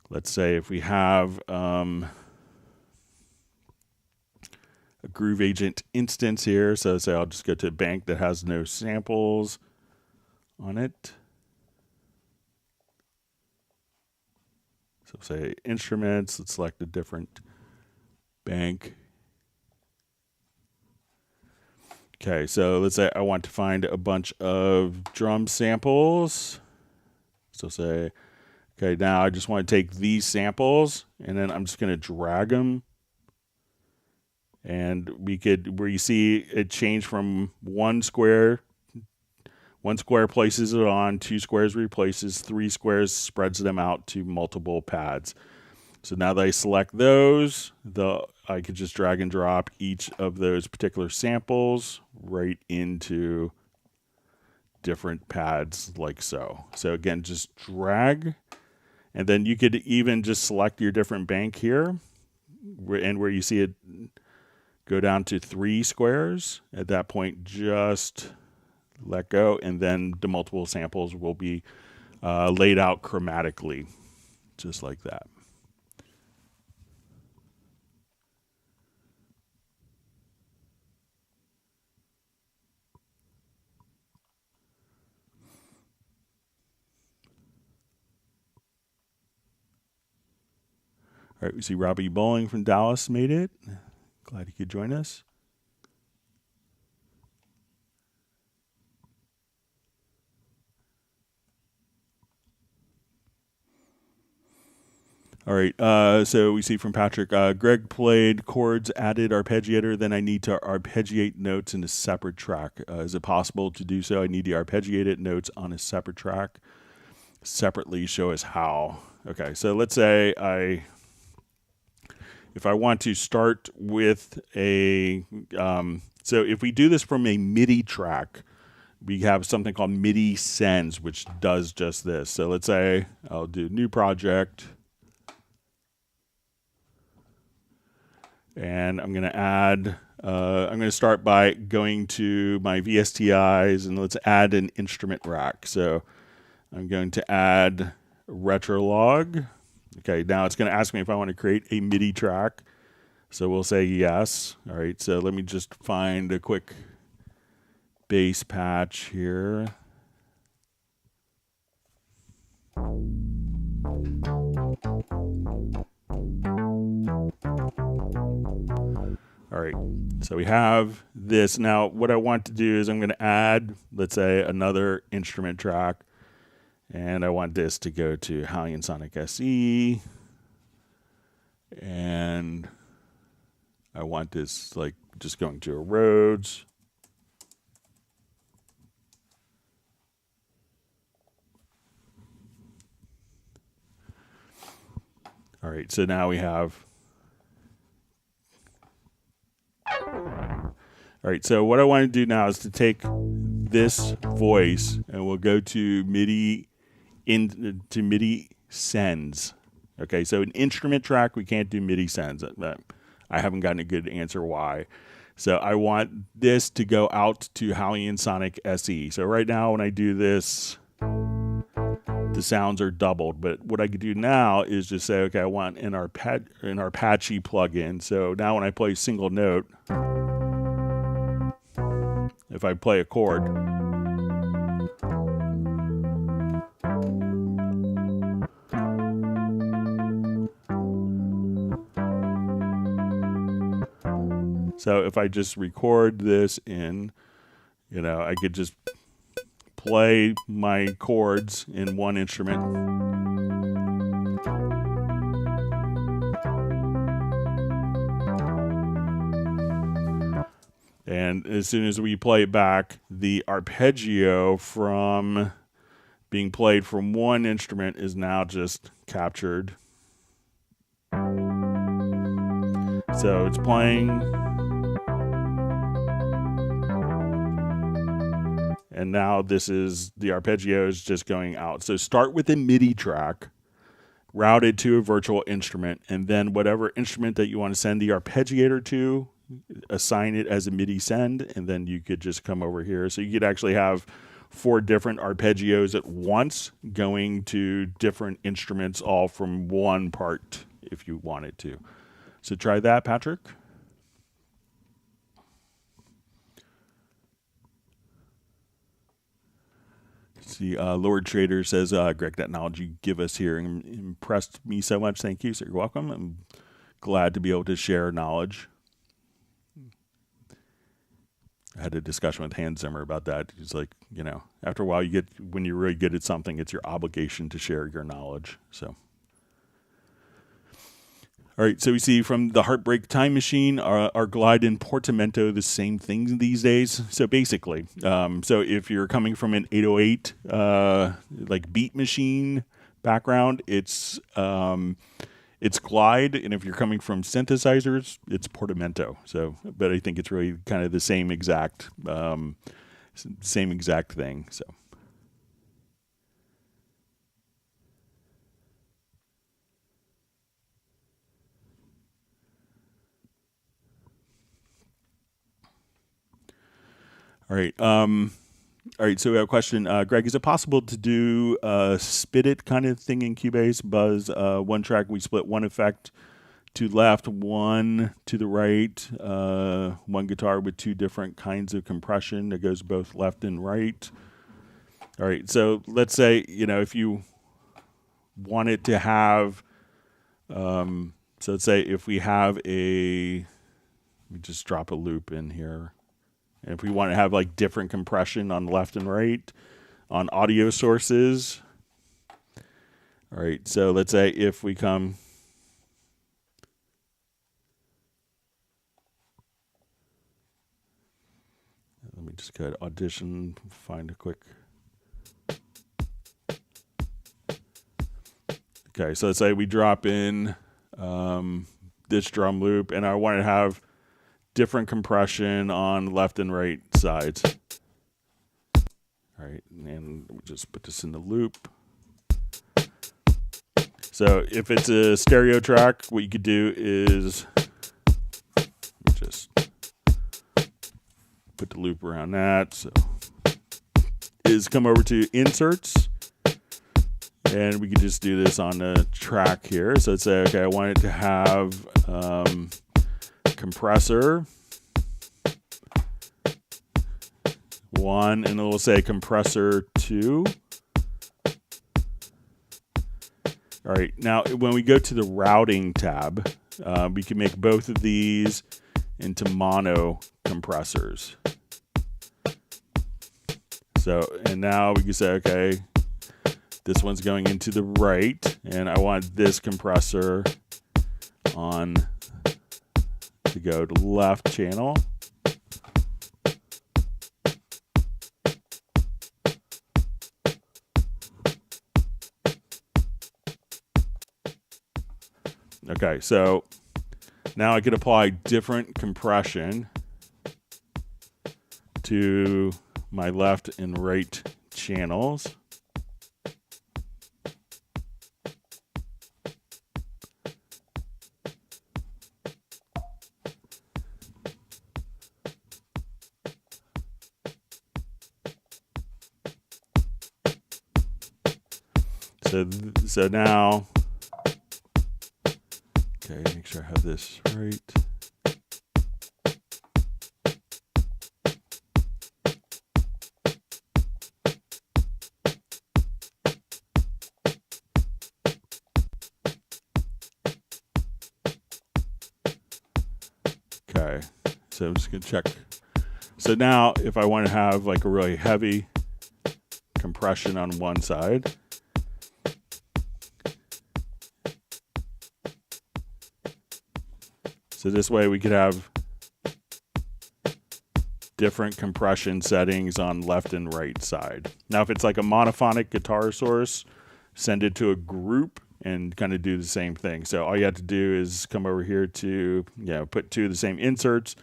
[SPEAKER 1] Let's say if we have a Groove Agent instance here. So say I'll just go to a bank that has no samples on it. So say instruments, let's select a different bank. Okay, so let's say I want to find a bunch of drum samples. So say, okay, now I just want to take these samples and then I'm just going to drag them. And where you see it change from one square places it on, 2 squares replaces, 3 squares spreads them out to multiple pads. So now that I select those, I could just drag and drop each of those particular samples right into different pads like so. So again, just drag, and then you could even just select your different bank here, and where you see it go down to 3 squares, at that point just let go, and then the multiple samples will be laid out chromatically, just like that. All right, we see Robbie Bowling from Dallas made it. Glad he could join us. All right, so we see from Patrick, Greg played chords, added arpeggiator, then I need to arpeggiate notes in a separate track. Is it possible to do so? I need to arpeggiate notes on a separate track. Separately, show us how. Okay, so let's say if I want to start with so if we do this from a Midi track, we have something called Midi Sends, which does just this. So let's say I'll do new project. And I'm going to add, I'm going to start by going to my VSTIs, and let's add an instrument rack. So I'm going to add Retrolog. Okay, now it's going to ask me if I want to create a MIDI track. So we'll say yes. All right, so let me just find a quick bass patch here. All right, so we have this. Now, what I want to do is I'm going to add, let's say, another instrument track. And I want this to go to Hallian Sonic SE. And I want this like just going to a Rhodes. All right, so now we have. All right, so what I want to do now is to take this voice and we'll go to MIDI into MIDI sends. Okay, so an instrument track, we can't do MIDI sends. I haven't gotten a good answer why. So I want this to go out to Hallian Sonic SE. So right now when I do this, the sounds are doubled. But what I could do now is just say, okay, I want an Arpeggiator plugin. So now when I play a single note, if I play a chord, so if I just record this in, I could just play my chords in one instrument. And as soon as we play it back, the arpeggio from being played from one instrument is now just captured. So it's playing. And now this is, the arpeggio is just going out. So start with a MIDI track routed to a virtual instrument, and then whatever instrument that you want to send the arpeggiator to, assign it as a MIDI send, and then you could just come over here. So you could actually have 4 different arpeggios at once going to different instruments, all from one part if you wanted to. So try that, Patrick. See, Lord Trader says, Greg, that knowledge you give us here impressed me so much. Thank you, sir. You're welcome. I'm glad to be able to share knowledge. I had a discussion with Hans Zimmer about that. He's like, after a while, when you're really good at something, it's your obligation to share your knowledge. So, all right. So we see from the Heartbreak Time Machine, our Glide and Portamento, the same things these days. So basically, so if you're coming from an 808 like beat machine background, it's Glide, and if you're coming from synthesizers, it's Portamento. So, but I think it's really kind of the same exact thing. So, all right. All right, so we have a question. Greg, is it possible to do a spit it kind of thing in Cubase? Buzz, one track, we split one effect to left, one to the right, one guitar with 2 different kinds of compression that goes both left and right. All right, so let's say, if you wanted to have, so let's say if we have let me just drop a loop in here. And if we want to have like different compression on left and right on audio sources. All right, so let's say if we come. Let me just go to Audition, find a quick. Okay, so let's say we drop in this drum loop, and I want to have different compression on left and right sides. All right, and we'll just put this in the loop. So if it's a stereo track, what you could do is just put the loop around that. So is come over to Inserts, And we can just do this on the track here. So let's say, okay, I want it to have compressor 1, and it will say compressor 2. All right, now when we go to the routing tab, we can make both of these into mono compressors. So, and now we can say, okay, this one's going into the right, and I want this compressor on to go to left channel. Okay, so now I can apply different compression to my left and right channels. So now, okay, make sure I have this right. Okay, so I'm just gonna check. So now if I want to have like a really heavy compression on one side, so this way we could have different compression settings on left and right side. Now if it's like a monophonic guitar source, send it to a group and kind of do the same thing. So all you have to do is come over here to, put two of the same inserts,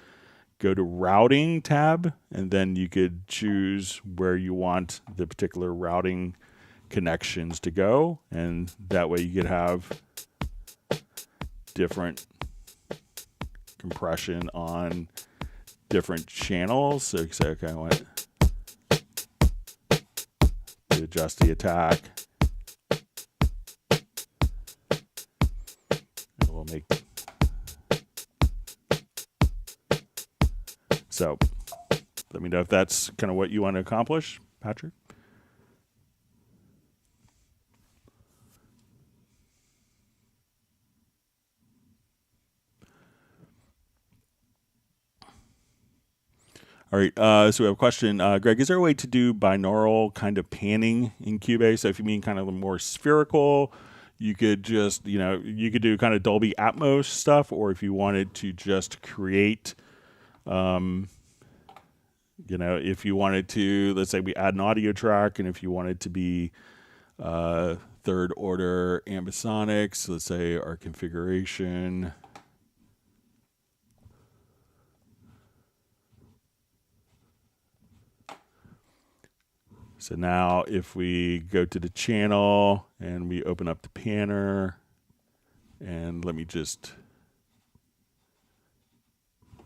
[SPEAKER 1] go to routing tab, and then you could choose where you want the particular routing connections to go. And that way you could have different compression on different channels. So you can say, okay, I want to adjust the attack. And we'll make so. Let me know if that's kind of what you want to accomplish, Patrick. All right, so we have a question. Greg, is there a way to do binaural kind of panning in Cubase? So if you mean kind of more spherical, you could just, you could do kind of Dolby Atmos stuff, or if you wanted to just create, if you wanted to, let's say we add an audio track, and if you wanted to be third order ambisonics, let's say our configuration. So now if we go to the channel and we open up the panner, and let me just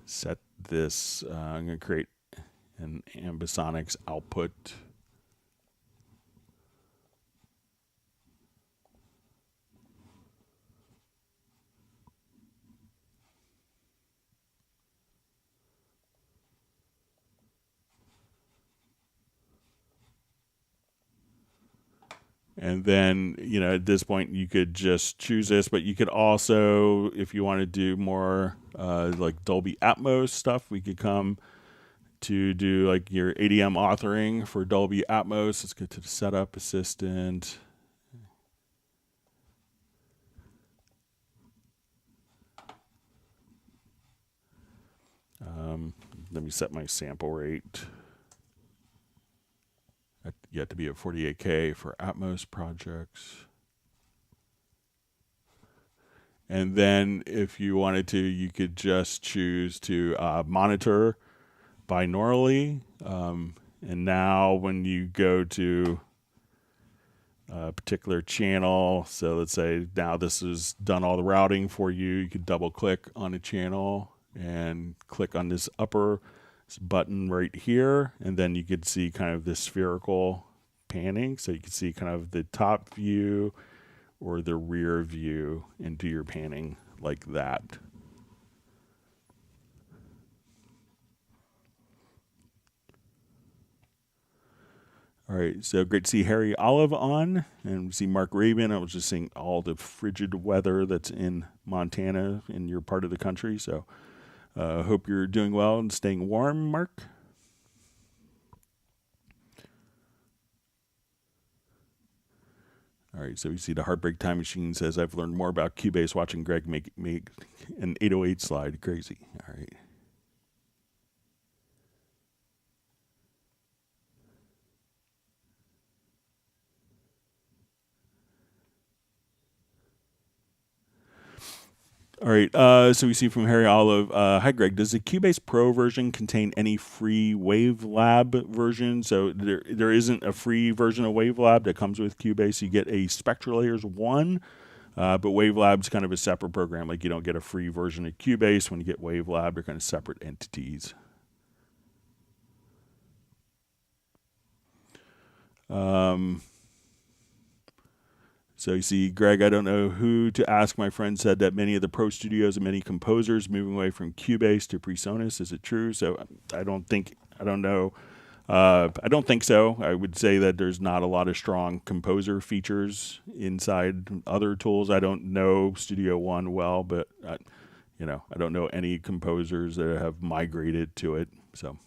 [SPEAKER 1] set this, I'm going to create an ambisonics output. And then, at this point, you could just choose this, but you could also, if you want to do more like Dolby Atmos stuff, we could come to do like your ADM authoring for Dolby Atmos. Let's go to the setup assistant. Let me set my sample rate. You have to be at 48K for Atmos projects. And then if you wanted to, you could just choose to monitor binaurally. And now when you go to a particular channel, so let's say now this has done all the routing for you, you could double click on a channel and click on this upper button right here, and then you could see kind of this spherical panning. So you can see kind of the top view or the rear view and do your panning like that. All right, so great to see Harry Olive on, and we see Mark Rabin. I was just seeing all the frigid weather that's in Montana in your part of the country. So hope you're doing well and staying warm, Mark. All right, so we see the Heartbreak Time Machine says, I've learned more about Cubase watching Greg make an 808 slide. Crazy. All right. All right, so we see from Harry Olive, hi Greg, does the Cubase Pro version contain any free WaveLab version? So there isn't a free version of WaveLab that comes with Cubase. You get a Spectral Layers 1, but WaveLab's kind of a separate program. Like you don't get a free version of Cubase. When you get WaveLab, they're kind of separate entities. So you see, Greg, I don't know who to ask. My friend said that many of the pro studios and many composers moving away from Cubase to PreSonus. Is it true? So I don't know. I don't think so. I would say that there's not a lot of strong composer features inside other tools. I don't know Studio One well, but I don't know any composers that have migrated to it. So.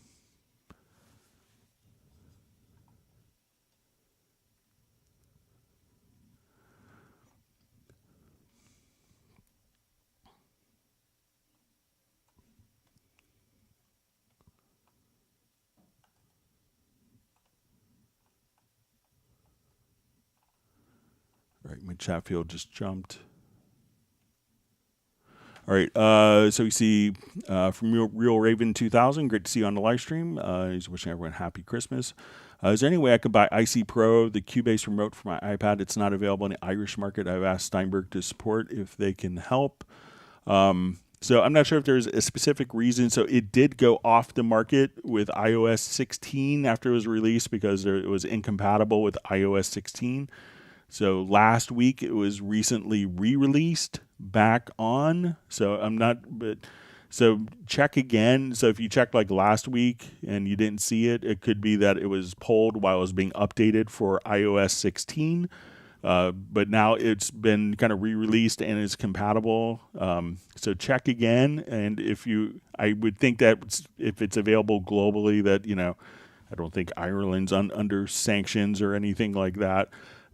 [SPEAKER 1] All right, my chat field just jumped. All right, so we see from Real Raven 2000, great to see you on the live stream. He's wishing everyone happy Christmas. Is there any way I could buy IC Pro, the Cubase remote for my iPad? It's not available in the Irish market. I've asked Steinberg to support if they can help. So I'm not sure if there's a specific reason. So it did go off the market with iOS 16 after it was released because it was incompatible with iOS 16. So last week it was recently re-released back on. So check again. So if you checked like last week and you didn't see it, it could be that it was pulled while it was being updated for iOS 16. But now it's been kind of re-released and is compatible. So check again. And I would think that if it's available globally, that, I don't think Ireland's under sanctions or anything like that.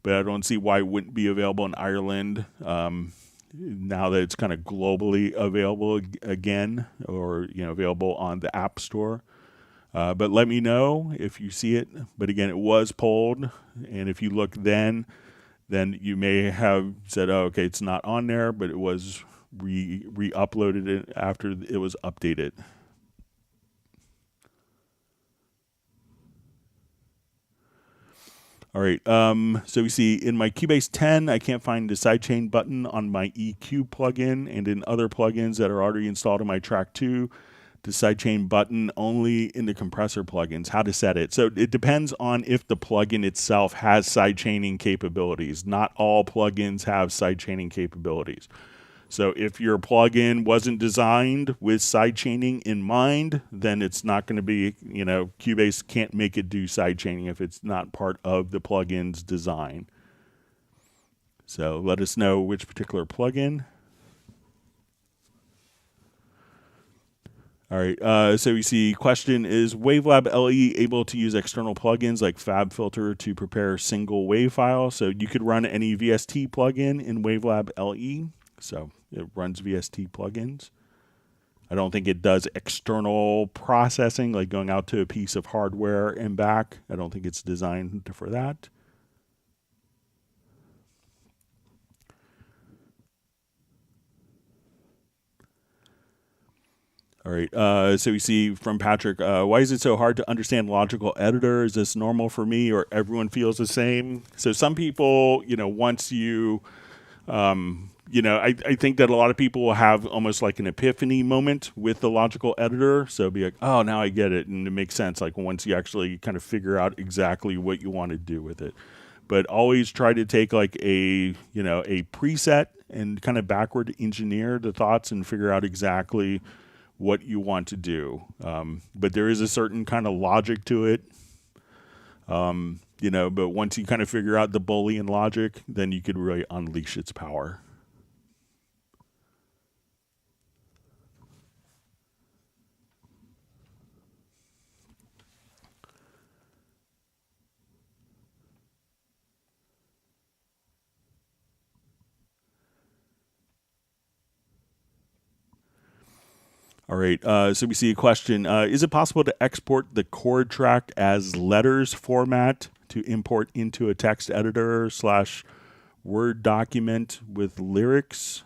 [SPEAKER 1] But I don't see why it wouldn't be available in Ireland now that it's kind of globally available again, or available on the App Store. But let me know if you see it. But again, it was pulled, and if you look then you may have said, "Oh, okay, it's not on there," but it was re-uploaded after it was updated. All right, so we see in my Cubase 10, I can't find the sidechain button on my EQ plugin, and in other plugins that are already installed in my Track 2, the sidechain button only in the compressor plugins. How to set it. So it depends on if the plugin itself has sidechaining capabilities. Not all plugins have sidechaining capabilities. So if your plugin wasn't designed with sidechaining in mind, then it's not going to be, Cubase can't make it do sidechaining if it's not part of the plugin's design. So let us know which particular plugin. All right, so we see question, is WaveLab LE able to use external plugins like FabFilter to prepare single wave files? So you could run any VST plugin in WaveLab LE. So it runs VST plugins. I don't think it does external processing, like going out to a piece of hardware and back. I don't think it's designed for that. All right, so we see from Patrick, why is it so hard to understand logical editor? Is this normal for me, or everyone feels the same? So some people, once you I think that a lot of people will have almost like an epiphany moment with the logical editor. So be like, oh, now I get it. And it makes sense. Like once you actually kind of figure out exactly what you want to do with it. But always try to take like a preset and kind of backward engineer the thoughts and figure out exactly what you want to do. But there is a certain kind of logic to it. But once you kind of figure out the Boolean logic, then you could really unleash its power. All right, so we see a question. Is it possible to export the chord track as letters format to import into a text editor / Word document with lyrics?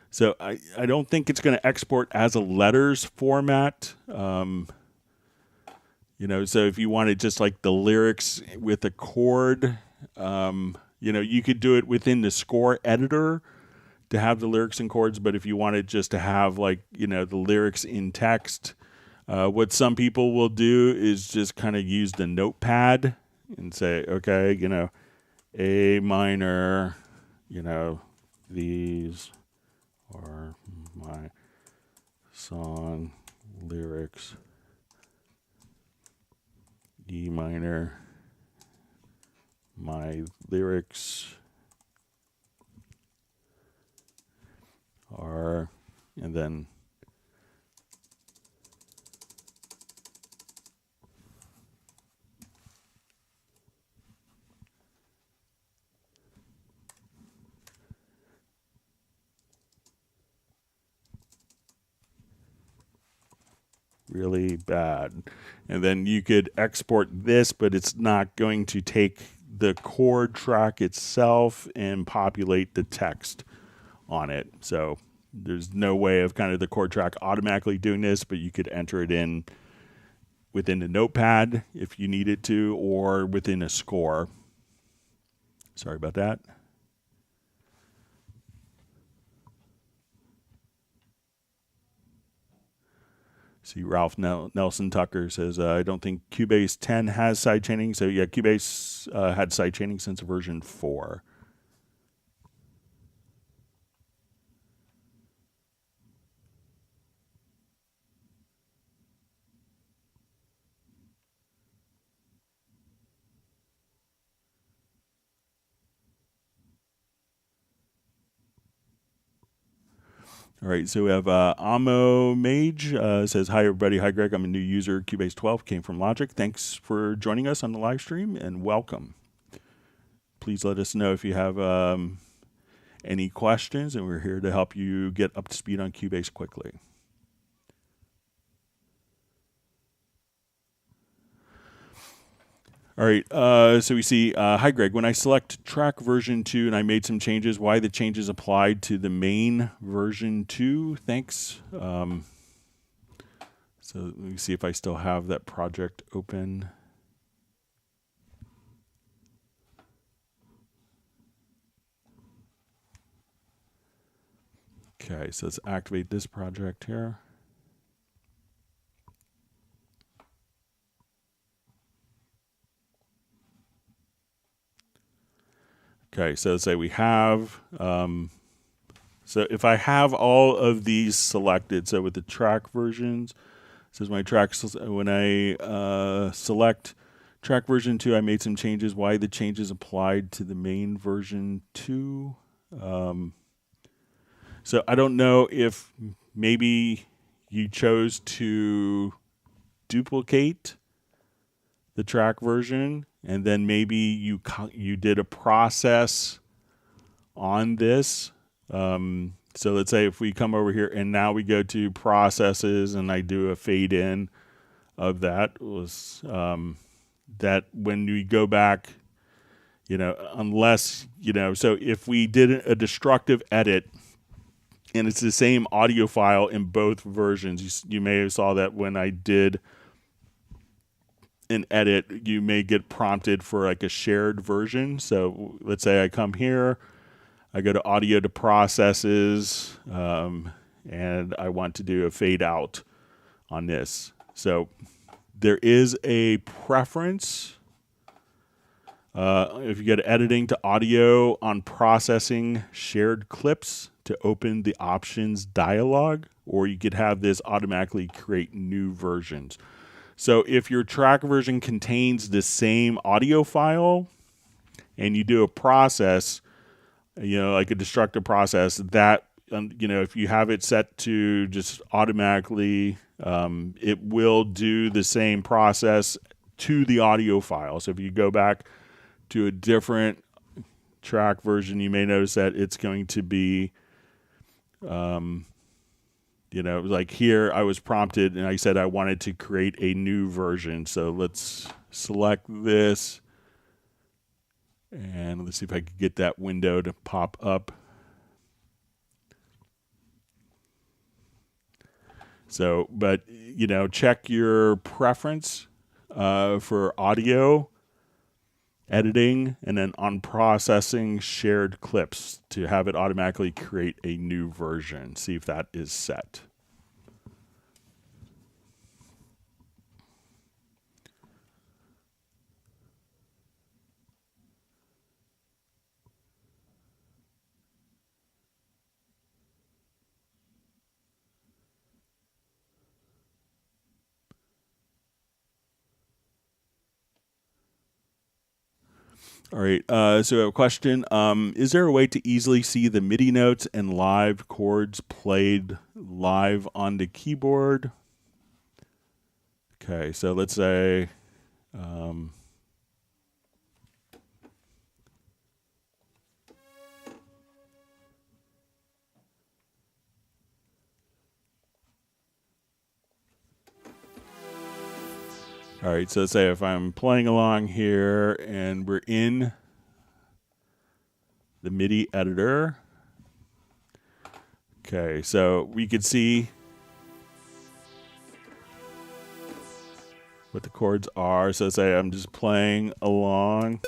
[SPEAKER 1] So I don't think it's going to export as a letters format. So if you wanted just like the lyrics with a chord, you could do it within the score editor to have the lyrics and chords, but if you wanted just to have the lyrics in text, what some people will do is just kind of use the notepad and say, okay, A minor, these are my song lyrics, E minor, my lyrics are, and then really bad. And then you could export this, but it's not going to take the chord track itself and populate the text on it. So there's no way of kind of the chord track automatically doing this, but you could enter it in within the notepad if you needed to, or within a score. Sorry about that. See, Ralph Nelson Tucker says, I don't think Cubase 10 has sidechaining. So yeah, Cubase had sidechaining since version 4. All right, so we have Amo Mage says, hi, everybody. Hi, Greg. I'm a new user. Cubase 12 came from Logic. Thanks for joining us on the live stream, and welcome. Please let us know if you have any questions, and we're here to help you get up to speed on Cubase quickly. All right, so we see, hi, Greg. When I select track version 2 and I made some changes, why the changes applied to the main version 2? Thanks. So let me see if I still have that project open. Okay, so let's activate this project here. Okay, so let's say we have, so if I have all of these selected, so with the track versions, says my tracks, when I select track version 2, I made some changes. Why the changes applied to the main version 2? So I don't know if maybe you chose to duplicate the track version, and then maybe you did a process on this. So let's say if we come over here and now we go to processes and I do a fade in of that, was that when we go back, unless, so if we did a destructive edit and it's the same audio file in both versions, you may have saw that when I did an edit, you may get prompted for like a shared version. So let's say I come here, I go to audio to processes, and I want to do a fade out on this. So there is a preference. If you go to editing to audio on processing shared clips to open the options dialog, or you could have this automatically create new versions. So if your track version contains the same audio file and you do a process, like a destructive process, that, if you have it set to just automatically, it will do the same process to the audio file. So if you go back to a different track version, you may notice that it's going to be, like here I was prompted and I said I wanted to create a new version. So let's select this and let's see if I can get that window to pop up. So, but, check your preference for audio editing, and then on processing shared clips to have it automatically create a new version. See if that is set. All right, so we have a question. Is there a way to easily see the MIDI notes and live chords played live on the keyboard? Okay, so let's say, all right, so let's say if I'm playing along here and we're in the MIDI editor. Okay, so we could see what the chords are. So let's say I'm just playing along.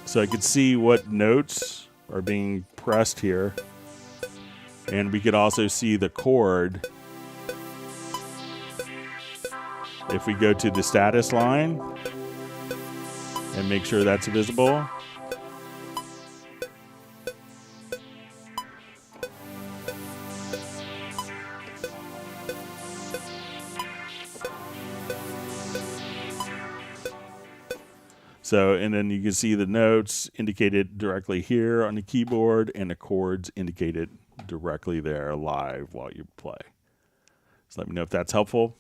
[SPEAKER 1] So I could see what notes are being pressed here. And we could also see the chord. If we go to the status line and make sure that's visible. So, and then you can see the notes indicated directly here on the keyboard and the chords indicated directly there live while you play. So let me know if that's helpful.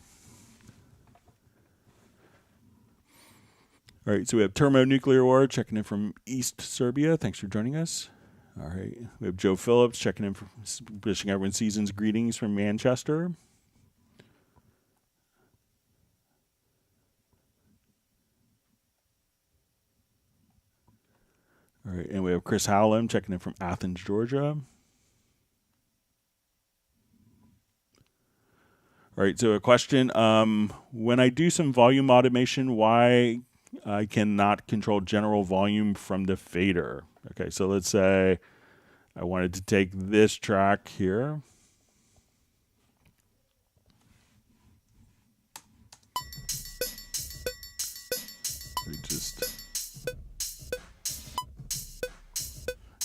[SPEAKER 1] All right, so we have Thermonuclear War checking in from East Serbia. Thanks for joining us. All right, we have Joe Phillips checking in, wishing everyone season's greetings from Manchester. All right, and we have Chris Howland checking in from Athens, Georgia. All right, so a question. When I do some volume automation, why I cannot control general volume from the fader? Okay, so let's say I wanted to take this track here.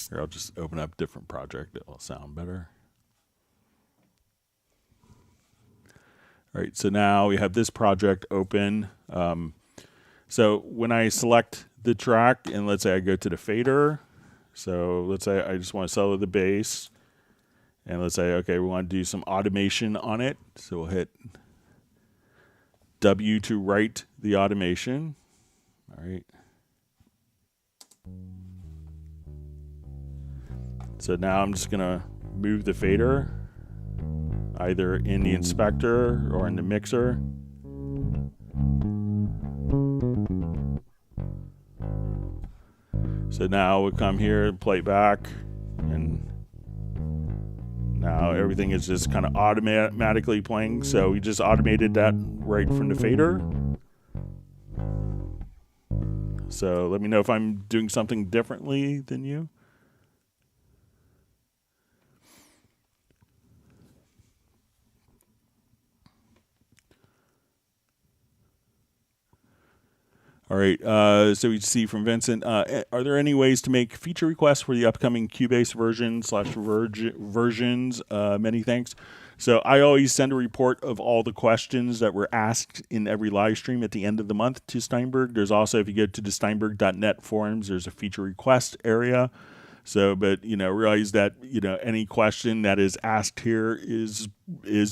[SPEAKER 1] Here, I'll just open up a different project. It will sound better. All right, so now we have this project open. So when I select the track, and let's say I go to the fader, so let's say I just want to solo the bass, and let's say, okay, we want to do some automation on it. So we'll hit W to write the automation. All right. So now I'm just going to move the fader either in the inspector or in the mixer. So now we'll come here and play back, and now everything is just kind of automatically playing. So we just automated that right from the fader. So let me know if I'm doing something differently than you. All right, so we see from Vincent, are there any ways to make feature requests for the upcoming Cubase versions? Many thanks. So I always send a report of all the questions that were asked in every live stream at the end of the month to Steinberg. There's also, if you go to the Steinberg.net forums, there's a feature request area. So, but realize that any question that is asked here is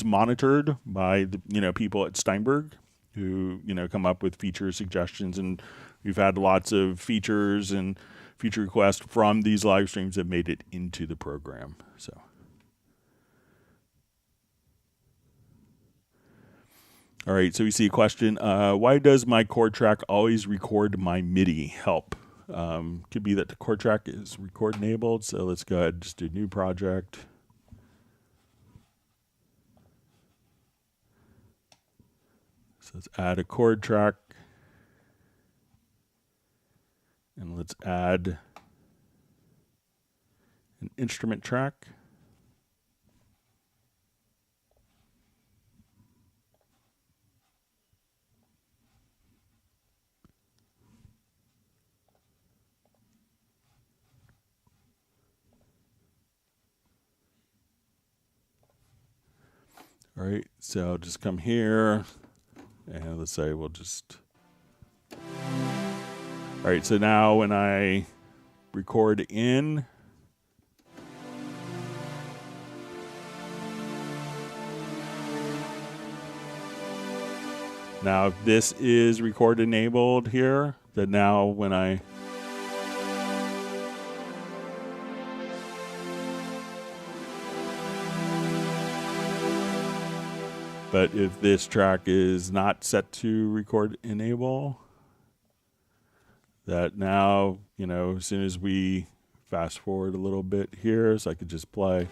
[SPEAKER 1] monitored by the people at Steinberg, who come up with feature suggestions, and we've had lots of features and feature requests from these live streams that made it into the program. So, all right, so we see a question: why does my chord track always record my Midi? Help. Could be that the chord track is record enabled. So let's go ahead and just do new project. So let's add a chord track. And let's add an instrument track. All right, so I'll just come here and let's say we'll just. All right, so now when I record in, now if this is record enabled here, then now when I but if this track is not set to record enable, that now, as soon as we fast forward a little bit here, so I could just play.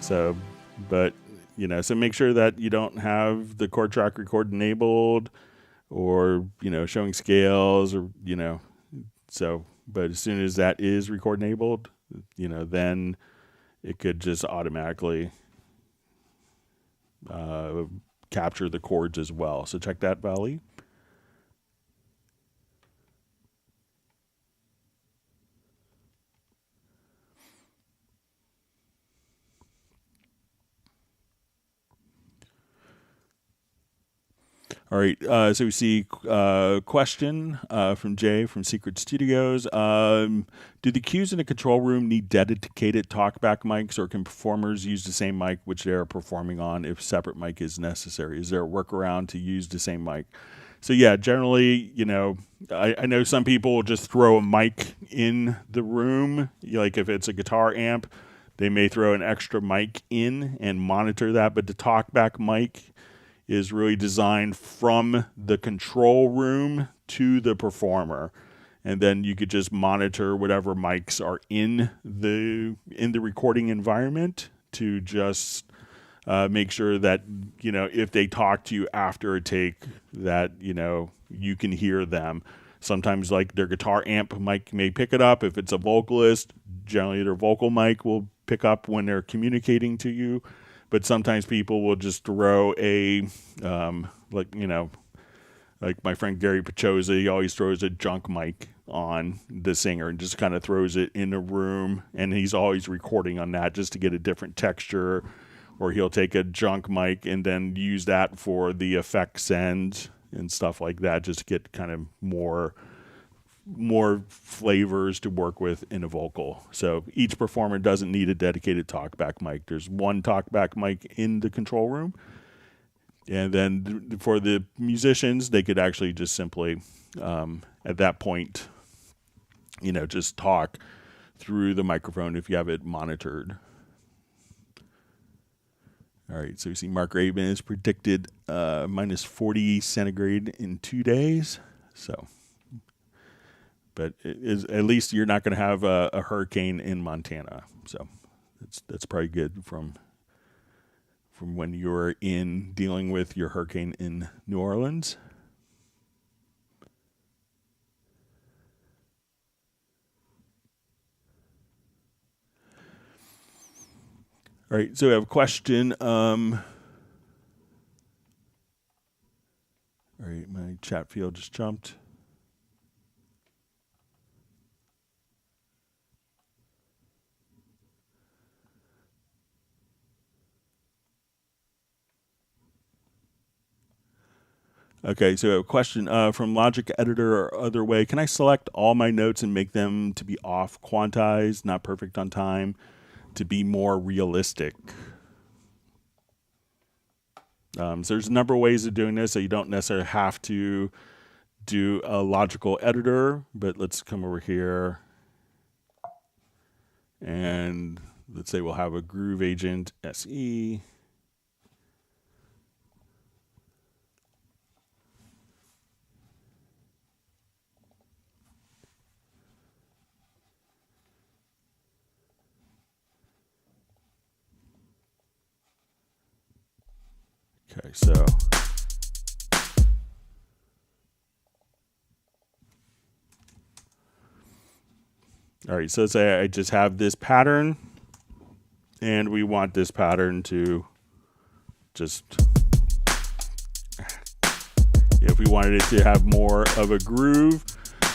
[SPEAKER 1] So, but, so make sure that you don't have the chord track record enabled or, showing scales or, so. But as soon as that is record enabled, then it could just automatically capture the chords as well. So check that, Valley. All right, so we see a question from Jay from Secret Studios. Do the cues in the control room need dedicated talkback mics, or can performers use the same mic which they are performing on if separate mic is necessary? Is there a workaround to use the same mic? So yeah, generally, I know some people will just throw a mic in the room. Like if it's a guitar amp, they may throw an extra mic in and monitor that, but the talkback mic is really designed from the control room to the performer, and then you could just monitor whatever mics are in the recording environment to just make sure that if they talk to you after a take, that you can hear them. Sometimes like their guitar amp mic may pick it up. If it's a vocalist, generally their vocal mic will pick up when they're communicating to you. But sometimes people will just throw a, like my friend Gary Pachosa, he always throws a junk mic on the singer and just kind of throws it in a room. And he's always recording on that just to get a different texture. Or he'll take a junk mic and then use that for the effects end and stuff like that, just to get kind of more flavors to work with in a vocal. So each performer doesn't need a dedicated talkback mic. There's one talkback mic in the control room. And then for the musicians, they could actually just simply, at that point, just talk through the microphone if you have it monitored. All right, so we see Mark Raven is predicted minus 40 centigrade in 2 days. So But at least you're not going to have a hurricane in Montana. So that's probably good from when you're dealing with your hurricane in New Orleans. All right, so we have a question. All right, my chat field just jumped. Okay, so a question from Logic Editor or other way. Can I select all my notes and make them to be off quantized, not perfect on time, to be more realistic? So there's a number of ways of doing this, so you don't necessarily have to do a logical editor, but let's come over here and let's say we'll have a Groove Agent SE. Okay, so all right, so let's say I just have this pattern and we want this pattern to just, if we wanted it to have more of a groove,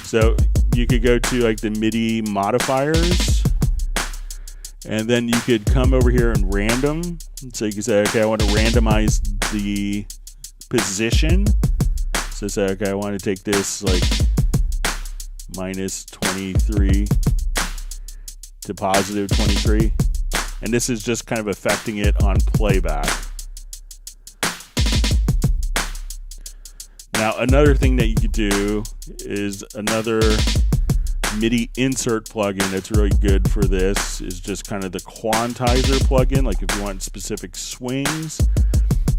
[SPEAKER 1] so you could go to like the Midi modifiers and then you could come over here and random. So you can say, okay, I want to randomize the position. So say, okay, I want to take this like minus 23 to positive 23. And this is just kind of affecting it on playback. Now, another thing that you could do is another Midi insert plugin that's really good for this is just kind of the quantizer plugin. Like if you want specific swings,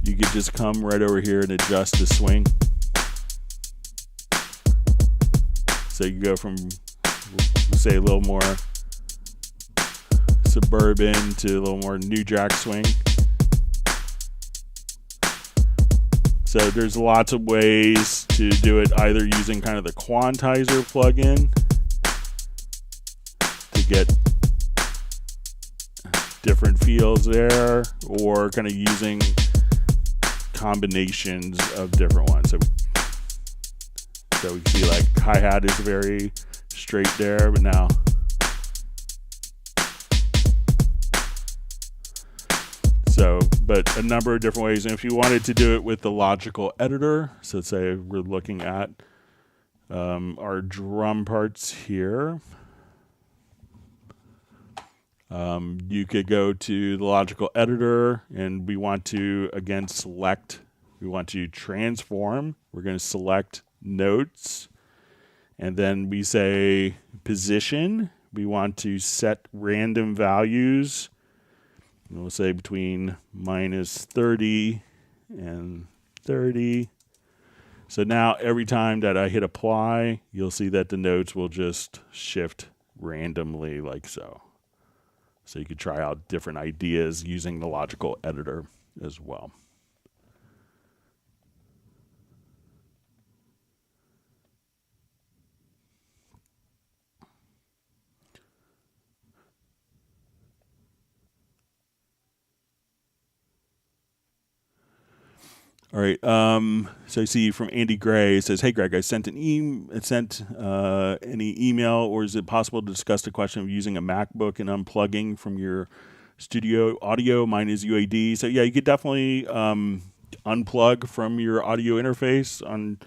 [SPEAKER 1] you could just come right over here and adjust the swing. So you go from, say, a little more suburban to a little more New Jack swing. So there's lots of ways to do it, either using kind of the quantizer plugin to get different feels there, or kind of using combinations of different ones. So we can see like hi-hat is very straight there, but now but a number of different ways. And if you wanted to do it with the logical editor, so let's say we're looking at our drum parts here. You could go to the logical editor and we want to, again, we want to transform. We're going to select notes and then we say position. We want to set random values. And we'll say between minus 30 and 30. So now every time that I hit apply, you'll see that the notes will just shift randomly like so. So you could try out different ideas using the logical editor as well. All right. So I see from Andy Gray, it says, "Hey Greg, I sent any email, or is it possible to discuss the question of using a MacBook and unplugging from your studio audio? Mine is UAD." So yeah, you could definitely unplug from your audio interface on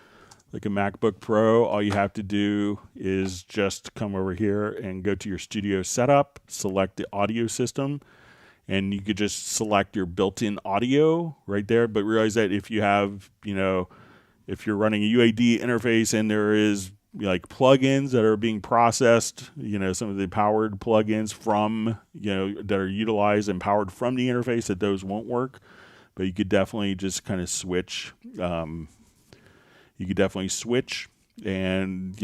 [SPEAKER 1] like a MacBook Pro. All you have to do is just come over here and go to your studio setup, select the audio system. And you could just select your built-in audio right there. But realize that if you have, if you're running a UAD interface and there is like plugins that are being processed, some of the powered plugins from, that are utilized and powered from the interface, that those won't work. But you could definitely just kind of switch. You could definitely switch and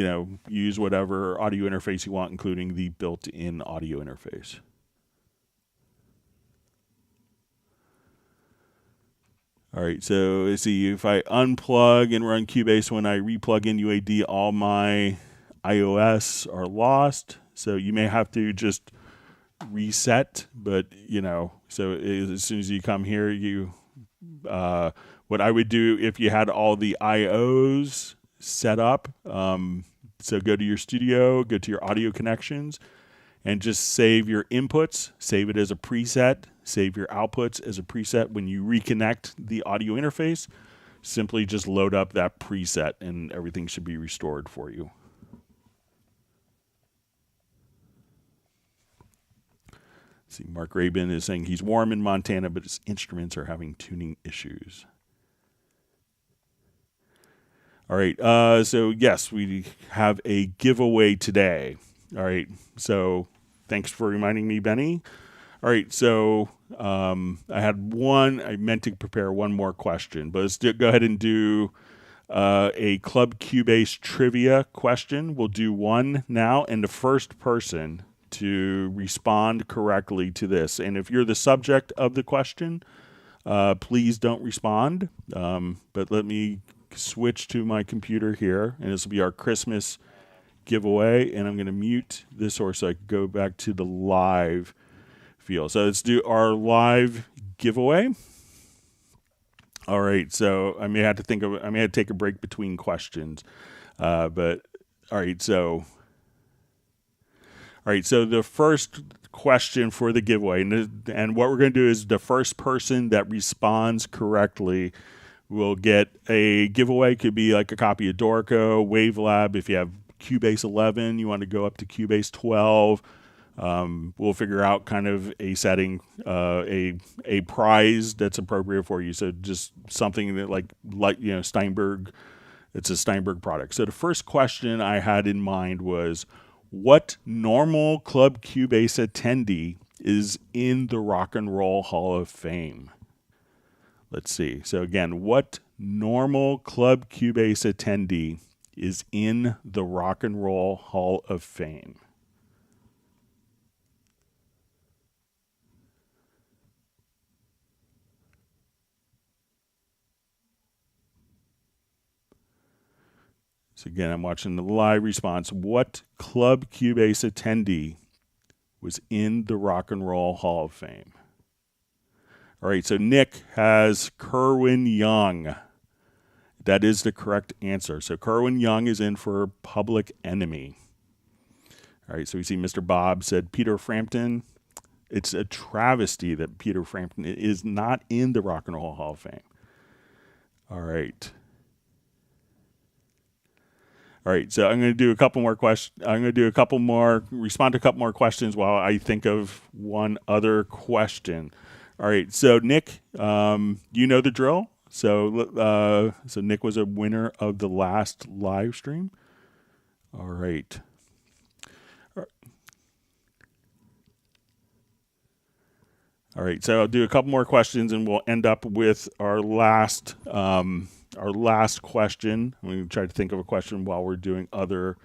[SPEAKER 1] use whatever audio interface you want, including the built-in audio interface. All right, so let's see, if I unplug and run Cubase, when I replug in UAD, all my iOS are lost. So you may have to just reset, but so as soon as you come here, what I would do if you had all the IOs set up, so go to your studio, go to your audio connections, and just save your inputs, save it as a preset, save your outputs as a preset. When you reconnect the audio interface, simply just load up that preset and everything should be restored for you. See, Mark Rabin is saying he's warm in Montana, but his instruments are having tuning issues. All right, so yes, we have a giveaway today. All right, so thanks for reminding me, Benny. All right, so I meant to prepare one more question, but let's go ahead and do a Club Cubase trivia question. We'll do one now, and the first person to respond correctly to this. And if you're the subject of the question, please don't respond. But let me switch to my computer here, and this will be our Christmas giveaway. And I'm going to mute this so I can go back to the live field. So let's do our live giveaway. All right. So I may have to take a break between questions. But all right. So the first question for the giveaway, and what we're going to do is the first person that responds correctly will get a giveaway. Could be like a copy of Dorico, Wavelab. If you have Cubase 11, you want to go up to Cubase 12. We'll figure out kind of a setting, a prize that's appropriate for you. So just something that like Steinberg. It's a Steinberg product. So the first question I had in mind was, what normal Club Cubase attendee is in the Rock and Roll Hall of Fame? Let's see. So again, what normal Club Cubase attendee is in the Rock and Roll Hall of Fame? So again, I'm watching the live response. What Club Cubase attendee was in the Rock and Roll Hall of Fame? All right, so Nick has Kerwin Young. That is the correct answer. So Kerwin Young is in for Public Enemy. All right, so we see Mr. Bob said Peter Frampton. It's a travesty that Peter Frampton is not in the Rock and Roll Hall of Fame. All right. All right, so I'm going to do a couple more questions. Respond to a couple more questions while I think of one other question. All right, so Nick, you know the drill. So Nick was a winner of the last live stream. All right. All right, so I'll do a couple more questions, and we'll end up with our last question. I'm going to try to think of a question while we're doing other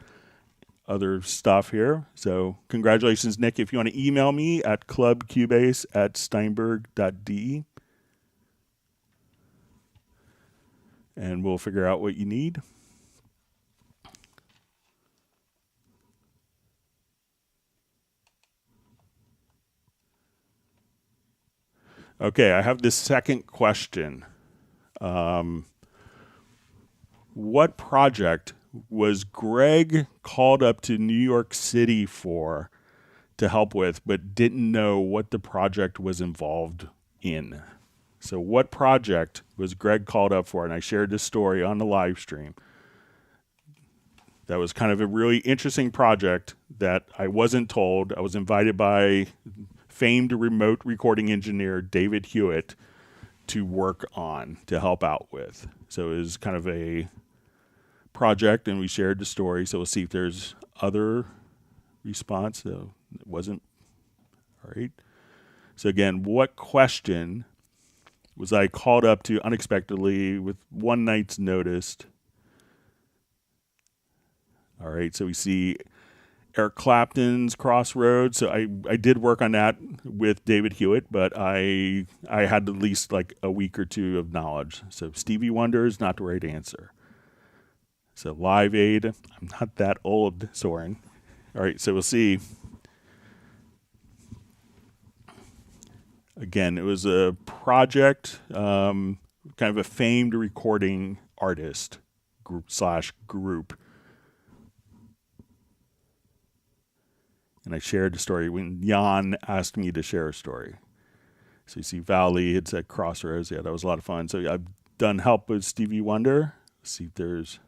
[SPEAKER 1] stuff here. So congratulations, Nick. If you want to email me at clubcubase@steinberg.de, and we'll figure out what you need. Okay, I have this second question. What project was Greg called up to New York City to help with, but didn't know what the project was involved in? So what project was Greg called up for? And I shared this story on the live stream. That was kind of a really interesting project that I wasn't told. I was invited by famed remote recording engineer David Hewitt to work on, to help out with. So it was kind of a project, and we shared the story. So we'll see if there's other response. So it wasn't. All right. So again, what question was I called up to unexpectedly with one night's notice All right, so we see Eric Clapton's Crossroads. So I did work on that with David Hewitt, but I had at least like a week or two of knowledge. So Stevie Wonder is not the right answer. So Live Aid, I'm not that old, Soren. All right, so we'll see. Again, it was a project, kind of a famed recording artist group. And I shared the story when Jan asked me to share a story. So you see Valley, it's at Crossroads. Yeah, that was a lot of fun. So I've done help with Stevie Wonder. Let's see if there's...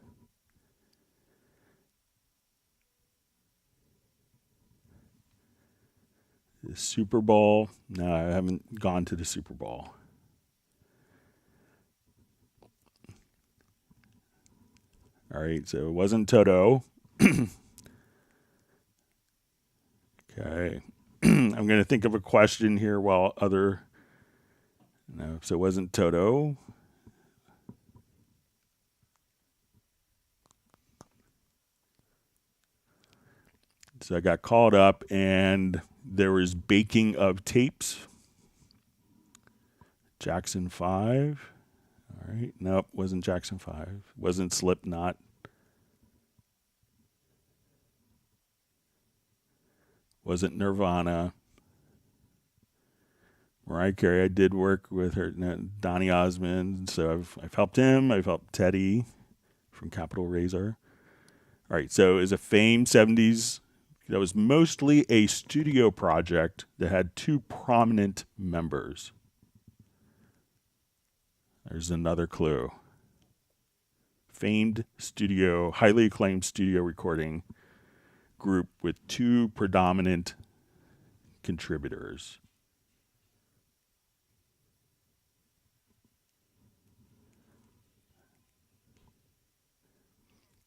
[SPEAKER 1] The Super Bowl. No, I haven't gone to the Super Bowl. All right, so it wasn't Toto. Okay. I'm going to think of a question here while other... No, so it wasn't Toto. So I got called up and there was baking of tapes. Jackson 5. All right. Nope, wasn't Jackson 5. Wasn't Slipknot. Wasn't Nirvana. Mariah Carey, I did work with her, Donny Osmond. So I've helped him. I've helped Teddy from Capital Razor. All right. So it was a famed 70s. That was mostly a studio project that had two prominent members. There's another clue. Famed studio, highly acclaimed studio recording group with two predominant contributors.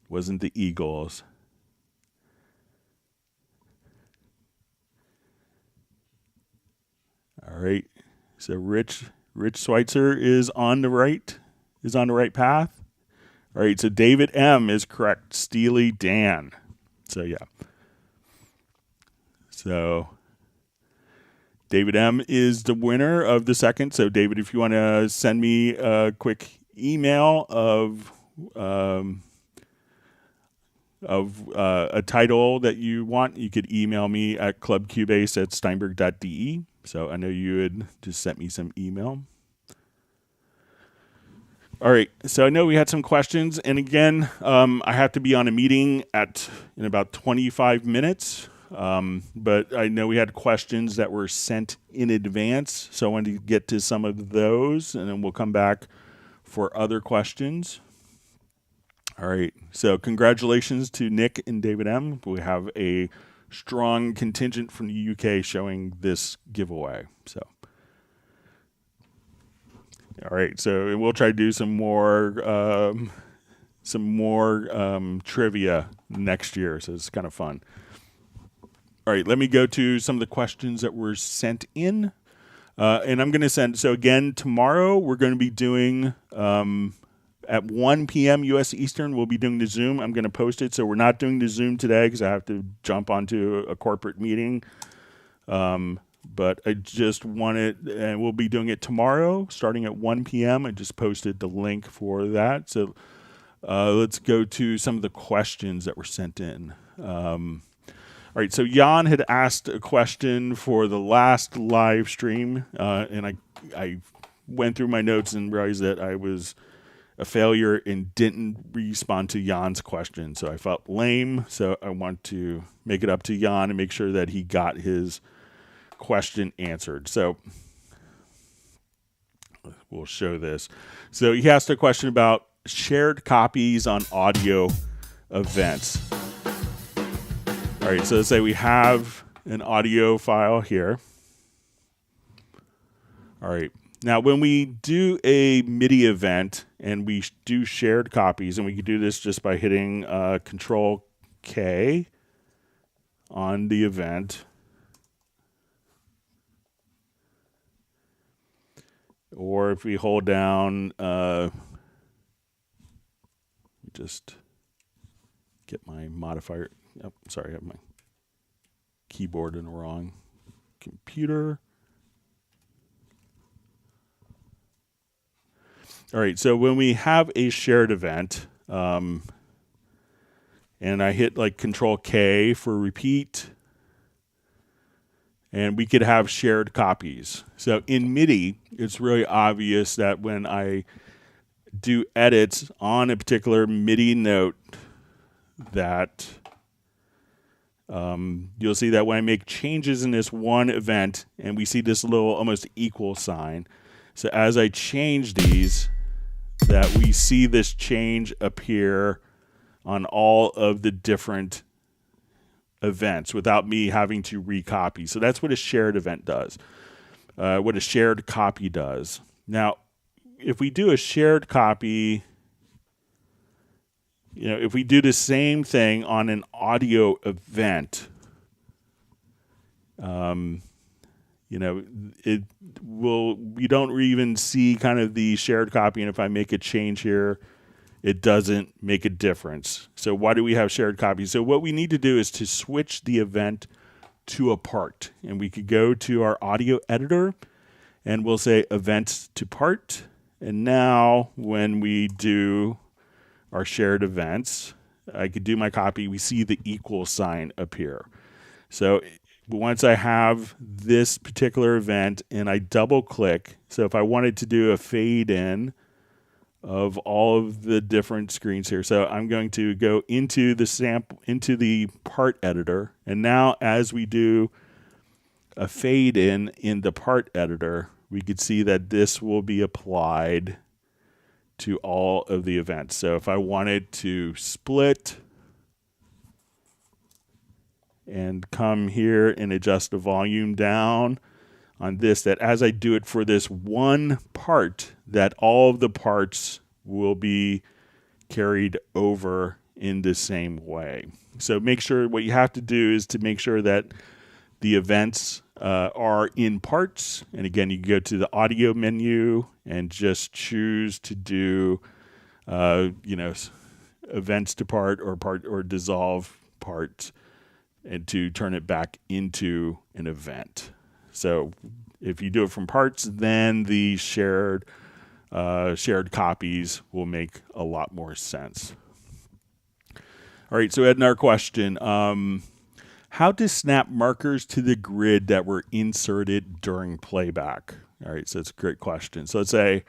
[SPEAKER 1] Wasn't the Eagles. All right. So Rich Schweitzer is on the right path. All right. So David M is correct. Steely Dan. So yeah. So David M is the winner of the second. So David, if you want to send me a quick email of a title that you want, you could email me at clubcubase@steinberg.de. So I know you had just sent me some email. All right. So I know we had some questions, and again, I have to be on a meeting in about 25 minutes. But I know we had questions that were sent in advance, so I wanted to get to some of those, and then we'll come back for other questions. All right. So congratulations to Nick and David M. We have a strong contingent from the UK showing this giveaway. So, all right. So we'll try to do some more trivia next year. So it's kind of fun. All right. Let me go to some of the questions that were sent in. And I'm going to send. So again, tomorrow we're going to be doing at 1 p.m. U.S. Eastern, we'll be doing the Zoom. I'm going to post it. So we're not doing the Zoom today because I have to jump onto a corporate meeting. But I just wanted, and we'll be doing it tomorrow starting at 1 p.m. I just posted the link for that. So let's go to some of the questions that were sent in. All right, so Jan had asked a question for the last live stream, and I went through my notes and realized that I was a failure and didn't respond to Jan's question. So I felt lame. So I want to make it up to Jan and make sure that he got his question answered. So we'll show this. So he asked a question about shared copies on audio events. All right, so let's say we have an audio file here. All right. Now, when we do a MIDI event and we do shared copies, and we can do this just by hitting Control K on the event, or if we hold down, just get my modifier. Oh, sorry, I have my keyboard in the wrong computer. All right, so when we have a shared event, and I hit like Control K for repeat, and we could have shared copies. So in Midi, it's really obvious that when I do edits on a particular Midi note, that you'll see that when I make changes in this one event, and we see this little almost equal sign. So as I change these, that we see this change appear on all of the different events without me having to recopy. So that's what a shared event does, what a shared copy does. Now, if we do a shared copy, if we do the same thing on an audio event, we don't even see kind of the shared copy, and if I make a change here, it doesn't make a difference. So why do we have shared copies? So what we need to do is to switch the event to a part, and we could go to our audio editor, and we'll say events to part, and now when we do our shared events, I could do my copy, we see the equal sign appear. So once I have this particular event and I double click, so if I wanted to do a fade in of all of the different screens here, so I'm going to go into the sample, into the part editor, and now as we do a fade in the part editor, we could see that this will be applied to all of the events. So if I wanted to split and come here and adjust the volume down on this, that as I do it for this one part, that all of the parts will be carried over in the same way. So make sure, what you have to do is to make sure that the events are in parts. And again, you can go to the audio menu and just choose to do, events to part or dissolve parts, and to turn it back into an event. So if you do it from parts, then the shared copies will make a lot more sense. All right, so Ed, our question. How to snap markers to the grid that were inserted during playback? All right, so it's a great question. So let's say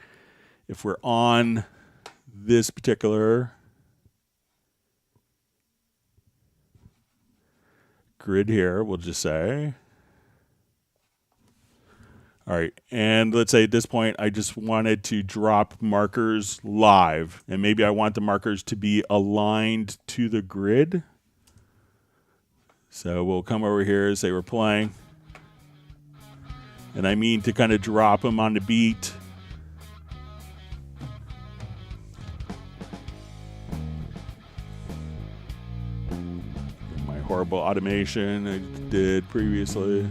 [SPEAKER 1] if we're on this particular grid here, we'll just say, all right, and let's say at this point I just wanted to drop markers live, and maybe I want the markers to be aligned to the grid. So we'll come over here and say we're playing, and I mean to kind of drop them on the beat. My horrible automation I did previously.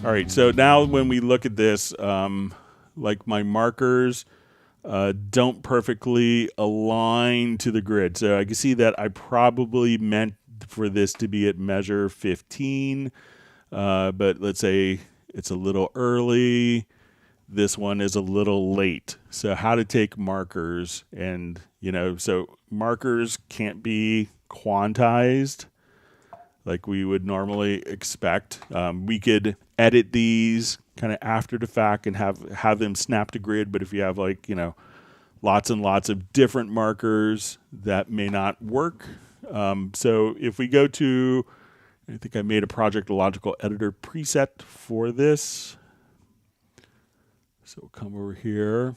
[SPEAKER 1] All right, so now when we look at this, like my markers don't perfectly align to the grid. So I can see that I probably meant for this to be at measure 15, but let's say it's a little early. This one is a little late. So how to take markers, and so markers can't be quantized like we would normally expect. We could edit these kind of after the fact and have them snap to grid, but if you have lots and lots of different markers, that may not work. So if we go to, I think I made a Project Logical Editor preset for this. So we'll come over here.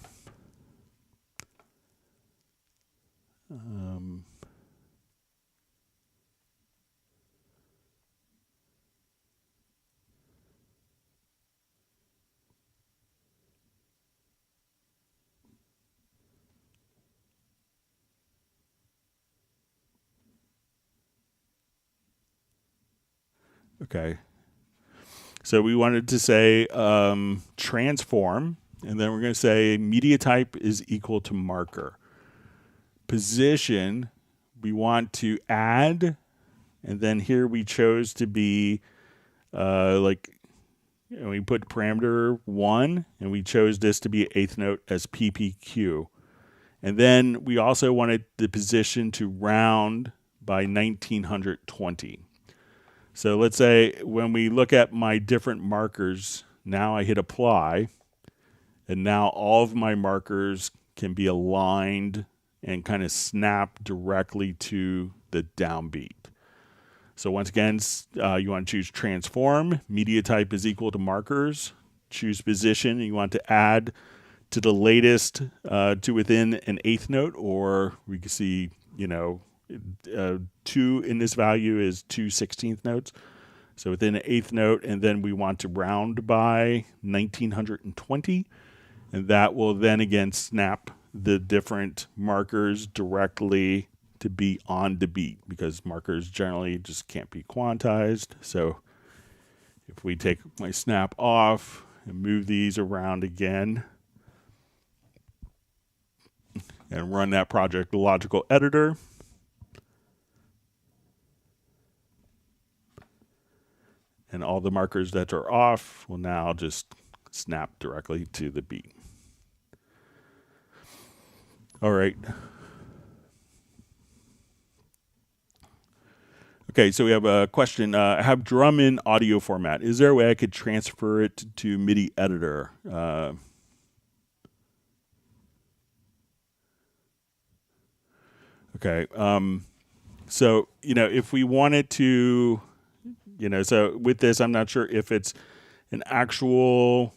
[SPEAKER 1] Okay. So we wanted to say transform, and then we're going to say media type is equal to marker. Position, we want to add, and then here we chose to be we put parameter 1, and we chose this to be eighth note as PPQ. And then we also wanted the position to round by 1920. So let's say when we look at my different markers, now I hit apply, and now all of my markers can be aligned and kind of snap directly to the downbeat. So once again, you want to choose transform, media type is equal to markers, choose position, you want to add to the latest to within an eighth note, or we can see, 2 in this value is 2 16th notes. So within an eighth note, and then we want to round by 1920, and that will then again snap the different markers directly to be on the beat, because markers generally just can't be quantized. So if we take my snap off and move these around again and run that project logical editor, and all the markers that are off will now just snap directly to the beat. All right. Okay, so we have a question. I have drum in audio format. Is there a way I could transfer it to MIDI editor? Okay. So, if we wanted to, so with this, I'm not sure if it's an actual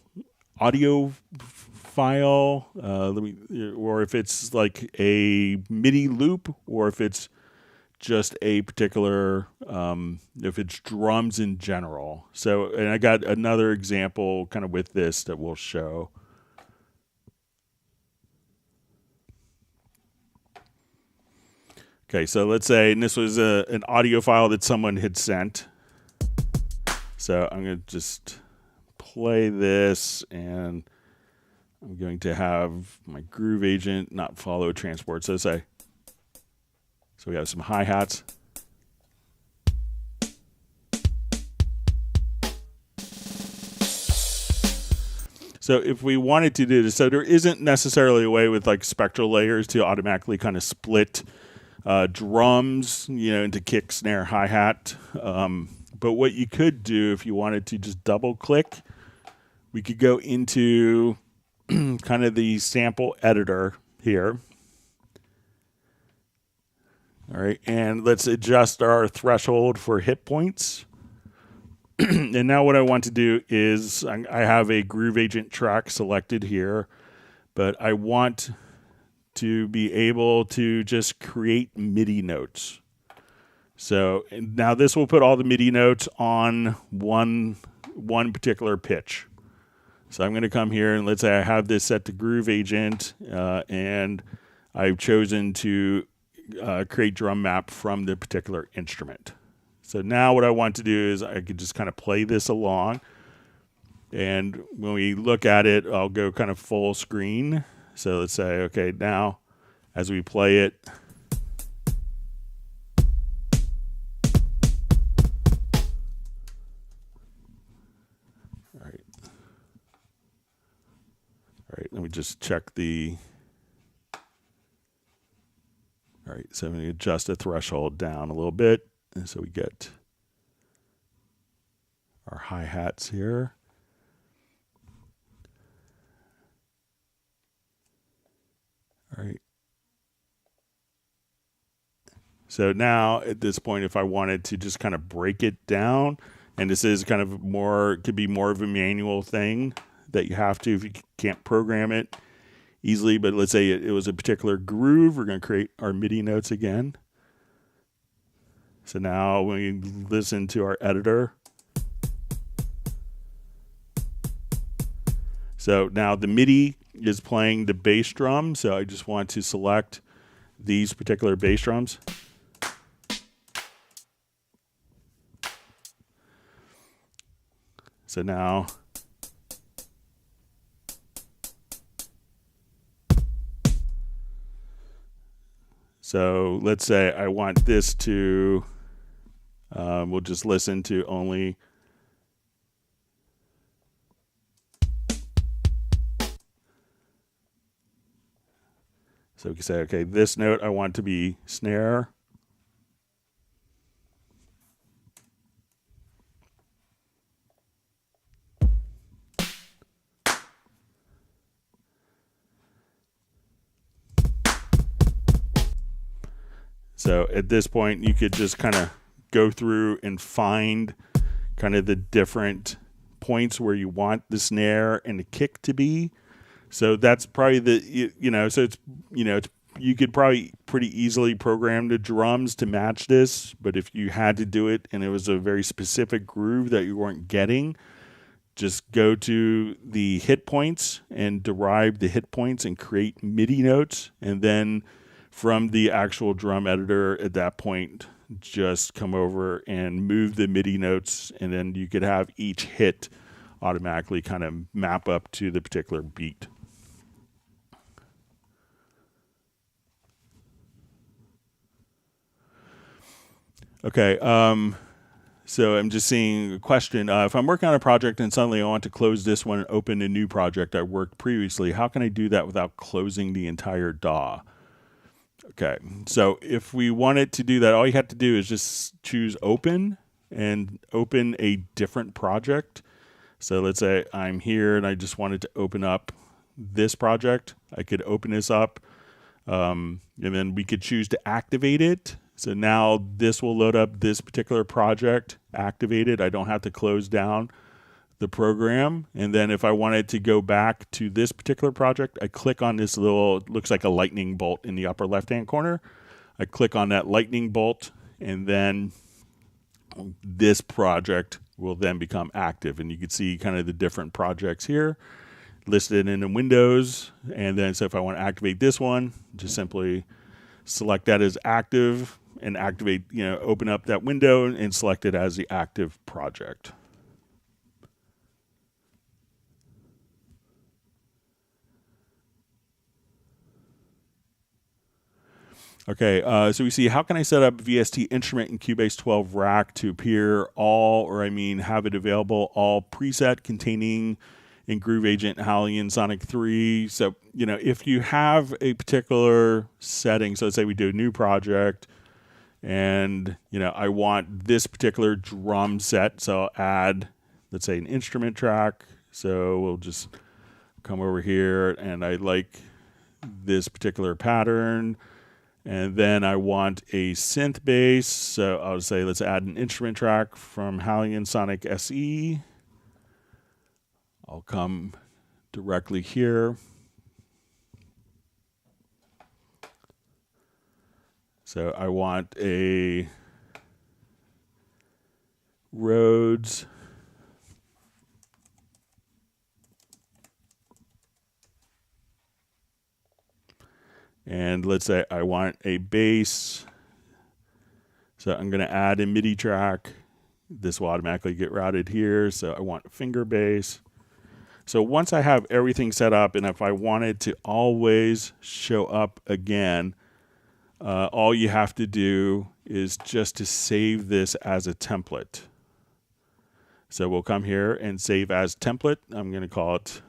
[SPEAKER 1] audio file, or if it's like a MIDI loop, or if it's just a particular, if it's drums in general. So, and I got another example kind of with this that we'll show. Okay, so let's say, and this was an audio file that someone had sent. So I'm going to just play this, and I'm going to have my groove agent not follow transport. So we have some hi-hats. So if we wanted to do this, so there isn't necessarily a way with like spectral layers to automatically kind of split drums, into kick, snare, hi-hat. But what you could do if you wanted to just double click, we could go into kind of the sample editor here. All right, and let's adjust our threshold for hit points. And now what I want to do is I have a groove agent track selected here, but I want to be able to just create MIDI notes. So now this will put all the MIDI notes on one particular pitch. So I'm going to come here and let's say I have this set to groove agent, and I've chosen to create drum map from the particular instrument. So now what I want to do is I could just kind of play this along. And when we look at it, I'll go kind of full screen. So let's say, okay, now as we play it, all right, let me just check the, all right, so I'm going to adjust the threshold down a little bit. And so we get our hi-hats here. All right. So now at this point, if I wanted to just kind of break it down, and this is kind of more, could be more of a manual thing that you have to if you can't program it easily. But let's say it was a particular groove. We're going to create our MIDI notes again. So now when we listen to our editor, so now the MIDI is playing the bass drum. So I just want to select these particular bass drums. So So now, so let's say I want this to, we'll just listen to only so we can say, okay, this note I want to be snare. So at this point, you could just kind of go through and find kind of the different points where you want the snare and the kick to be. So that's probably the, so it's, you could probably pretty easily program the drums to match this. But if you had to do it and it was a very specific groove that you weren't getting, just go to the hit points and derive the hit points and create MIDI notes. And then from the actual drum editor at that point, just come over and move the MIDI notes. And then you could have each hit automatically kind of map up to the particular beat. Okay, so I'm just seeing a question. If I'm working on a project and suddenly I want to close this one and open a new project I worked previously, how can I do that without closing the entire DAW? Okay, so if we wanted to do that, all you have to do is just choose open and open a different project. So let's say I'm here and I just wanted to open up this project. I could open this up and then we could choose to activate it. So now this will load up this particular project, activated. I don't have to close down the program. And then if I wanted to go back to this particular project, I click on this little, looks like a lightning bolt in the upper left-hand corner. I click on that lightning bolt, and then this project will then become active. And you can see kind of the different projects here listed in the windows. And then so if I want to activate this one, just simply select that as active and activate, open up that window and select it as the active project. Okay, so we see, how can I set up VST instrument in Cubase 12 rack to appear have it available all preset containing in Groove Agent, Hallian, Sonic 3. So, if you have a particular setting, so let's say we do a new project and, I want this particular drum set. So I'll add, let's say, an instrument track. So we'll just come over here and I like this particular pattern. And then I want a synth bass. So I'll say, let's add an instrument track from Hallian Sonic SE. I'll come directly here. So I want a Rhodes. And let's say I want a bass. So I'm going to add a MIDI track. This will automatically get routed here. So I want a finger bass. So once I have everything set up, and if I wanted to always show up again, all you have to do is just to save this as a template. So we'll come here and save as template. I'm going to call it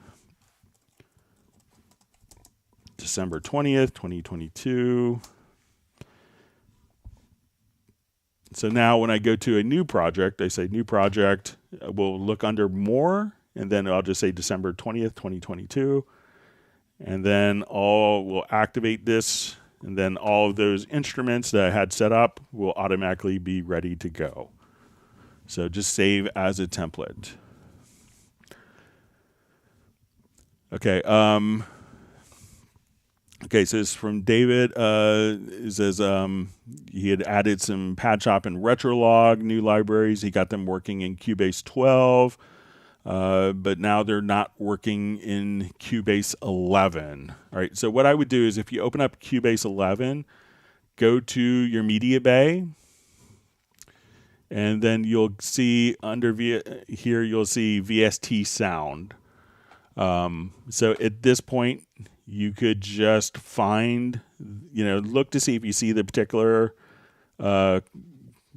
[SPEAKER 1] December 20th, 2022. So now when I go to a new project, I say new project, we'll look under more, and then I'll just say December 20th, 2022. And then we'll activate this, and then all of those instruments that I had set up will automatically be ready to go. So just save as a template. Okay. Okay, so it's from David. It says he had added some Pad Shop and Retrolog new libraries. He got them working in Cubase 12, but now they're not working in Cubase 11. All right, so what I would do is if you open up Cubase 11, go to your media bay, And then you'll see under here, you'll see VST sound. So at this point, you could just find, look to see if you see the particular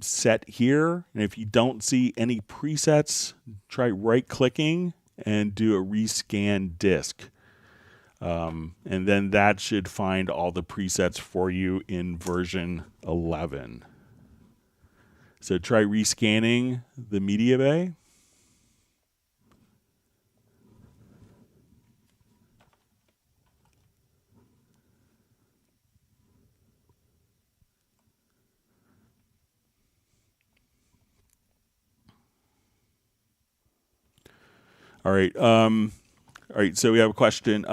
[SPEAKER 1] set here. And if you don't see any presets, try right-clicking and do a rescan disk. And then that should find all the presets for you in version 11. So try rescanning the media bay. All right. So we have a question.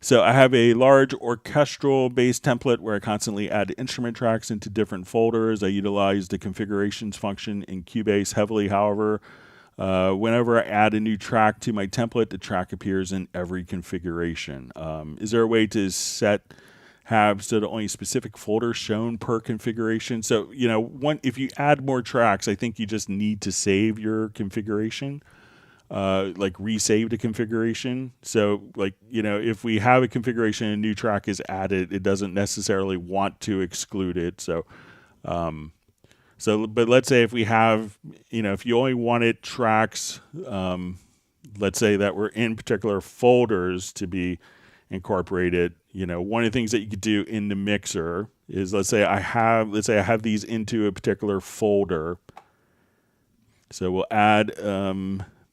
[SPEAKER 1] So I have a large orchestral bass template where I constantly add instrument tracks into different folders. I utilize the configurations function in Cubase heavily. However, whenever I add a new track to my template, the track appears in every configuration. Is there a way to have so that only specific folders shown per configuration? So, if you add more tracks, I think you just need to save your configuration. Like resave the configuration. So if we have a configuration and a new track is added, it doesn't necessarily want to exclude it. But let's say if we have, if you only wanted tracks, let's say that were in particular folders to be incorporated, one of the things that you could do in the mixer is, let's say I have these into a particular folder. So we'll add,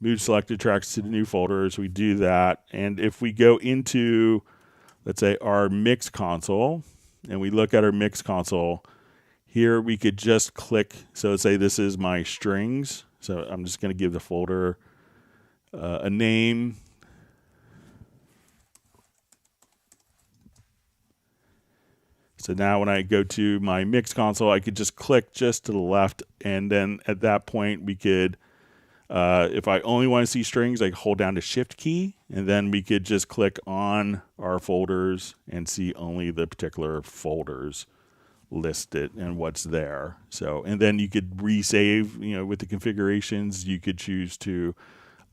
[SPEAKER 1] move selected tracks to the new folder. So we do that. And if we go into, let's say, our mix console, and we look at our mix console, here we could just click. So let's say this is my strings. So I'm just going to give the folder a name. So now when I go to my mix console, I could just click just to the left. And then at that point, we could, if I only want to see strings, I hold down the shift key, and then we could just click on our folders and see only the particular folders listed and what's there. So, and then you could resave, with the configurations. You could choose to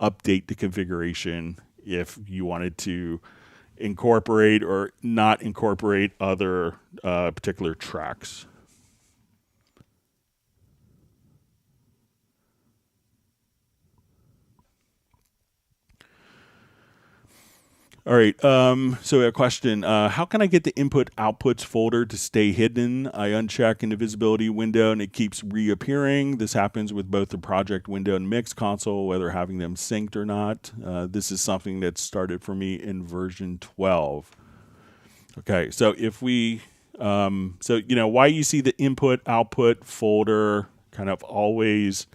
[SPEAKER 1] update the configuration if you wanted to incorporate or not incorporate other particular tracks. All right, so we have a question. How can I get the input outputs folder to stay hidden? I uncheck in the visibility window and it keeps reappearing. This happens with both the project window and mix console, whether having them synced or not. This is something that started for me in version 12. Okay, so if we, why you see the input output folder kind of always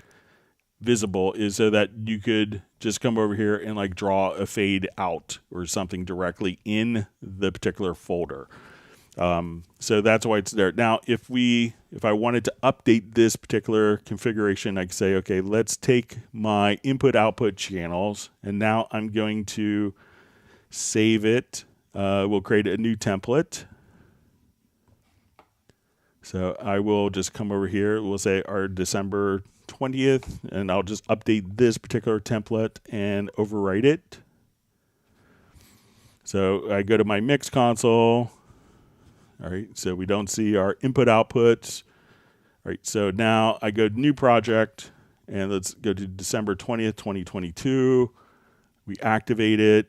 [SPEAKER 1] visible is so that you could just come over here and draw a fade out or something directly in the particular folder. So that's why it's there. Now, if I wanted to update this particular configuration, I could say, okay, let's take my input output channels, and now I'm going to save it. We'll create a new template. So I will just come over here. We'll say our December 20th, and I'll just update this particular template and overwrite it. So I go to my mix console. All right, so we don't see our input outputs. All right, so now I go to new project, and let's go to December 20th, 2022. We activate it.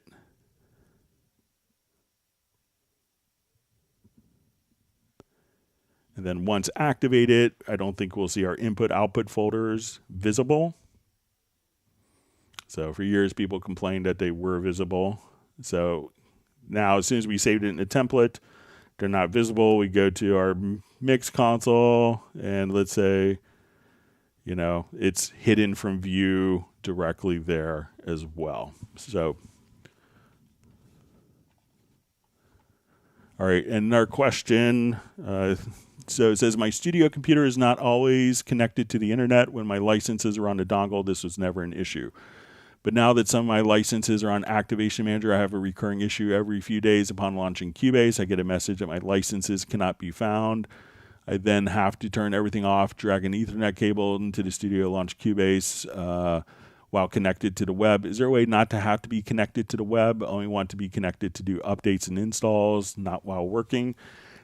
[SPEAKER 1] And then once activated, I don't think we'll see our input-output folders visible. So for years, people complained that they were visible. So now as soon as we saved it in the template, they're not visible. We go to our mix console, and let's say, it's hidden from view directly there as well. So, all right, and our question, so it says, my studio computer is not always connected to the internet. When my licenses are on the dongle, this was never an issue. But now that some of my licenses are on Activation Manager, I have a recurring issue every few days upon launching Cubase. I get a message that my licenses cannot be found. I then have to turn everything off, drag an Ethernet cable into the studio, launch Cubase while connected to the web. Is there a way not to have to be connected to the web? I only want to be connected to do updates and installs, not while working.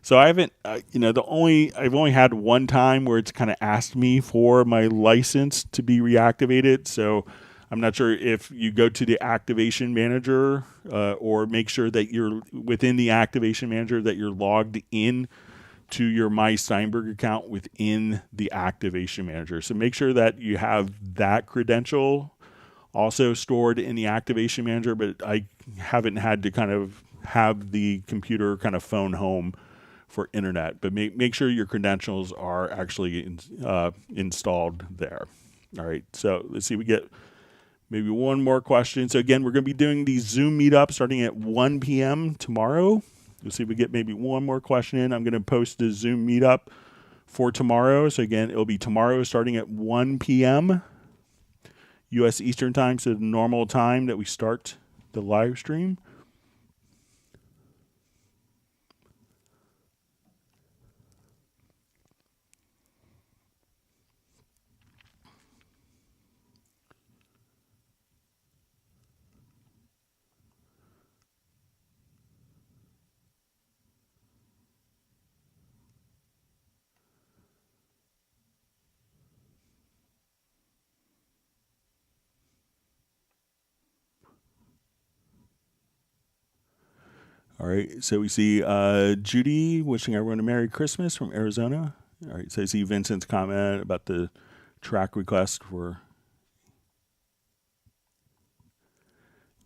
[SPEAKER 1] So I haven't, I've only had one time where it's kind of asked me for my license to be reactivated. So I'm not sure if you go to the activation manager or make sure that you're within the activation manager that you're logged in to your My Steinberg account within the activation manager. So make sure that you have that credential also stored in the activation manager, but I haven't had to kind of have the computer kind of phone home for internet. But make sure your credentials are actually installed there. All right, so let's see, we get maybe one more question. So again, we're going to be doing these Zoom meetups starting at 1 p.m. tomorrow. Let's see if we get maybe one more question in. I'm going to post the Zoom meetup for tomorrow. So again, it'll be tomorrow starting at 1 p.m. U.S. Eastern Time, so the normal time that we start the live stream. All right, so we see Judy wishing everyone a Merry Christmas from Arizona. All right, so I see Vincent's comment about the track request for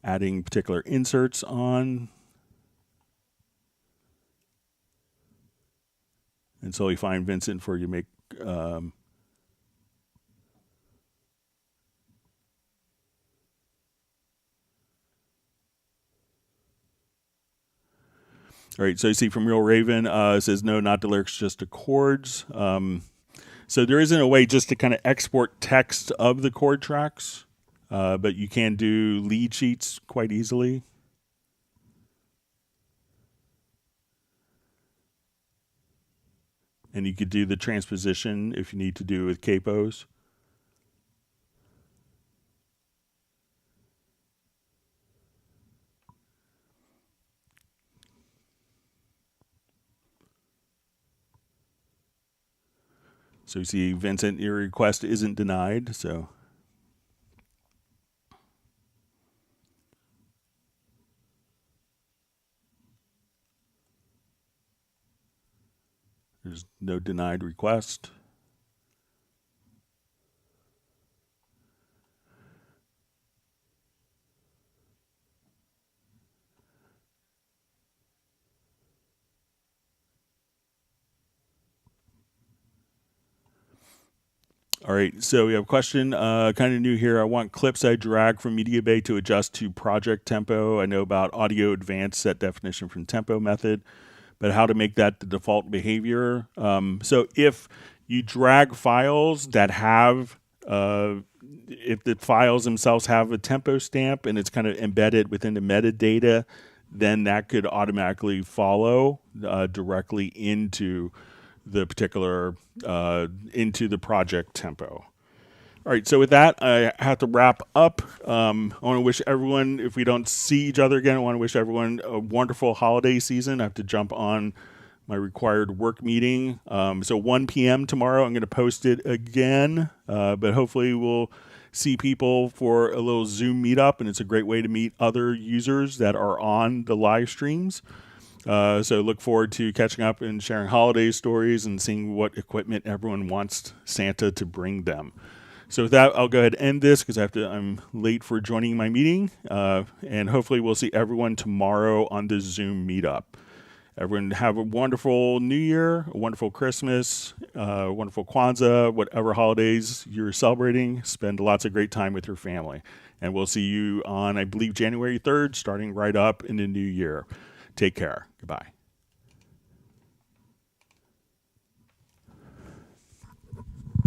[SPEAKER 1] adding particular inserts on. And so we find Vincent for you to make all right, so you see from Real Raven, it says, no, not the lyrics, just the chords. So there isn't a way just to kind of export text of the chord tracks, but you can do lead sheets quite easily. And you could do the transposition if you need to do with capos. So you see, Vincent, your request isn't denied. So there's no denied request. All right, so we have a question, kind of new here. I want clips I drag from MediaBay to adjust to project tempo. I know about Audio Advanced set definition from tempo method, but how to make that the default behavior. So if you drag files that have, if the files themselves have a tempo stamp and it's kind of embedded within the metadata, then that could automatically follow directly into the particular, into the project tempo. All right, so with that, I have to wrap up. I want to wish everyone, if we don't see each other again, I want to wish everyone a wonderful holiday season. I have to jump on my required work meeting. So 1 p.m. tomorrow, I'm going to post it again, but hopefully we'll see people for a little Zoom meetup, and it's a great way to meet other users that are on the live streams. So look forward to catching up and sharing holiday stories and seeing what equipment everyone wants Santa to bring them. So with that, I'll go ahead and end this because I'm late for joining my meeting. And hopefully we'll see everyone tomorrow on the Zoom meetup. Everyone have a wonderful New Year, a wonderful Christmas, wonderful Kwanzaa, whatever holidays you're celebrating. Spend lots of great time with your family. And we'll see you on, I believe, January 3rd, starting right up in the new year. Take care. Goodbye.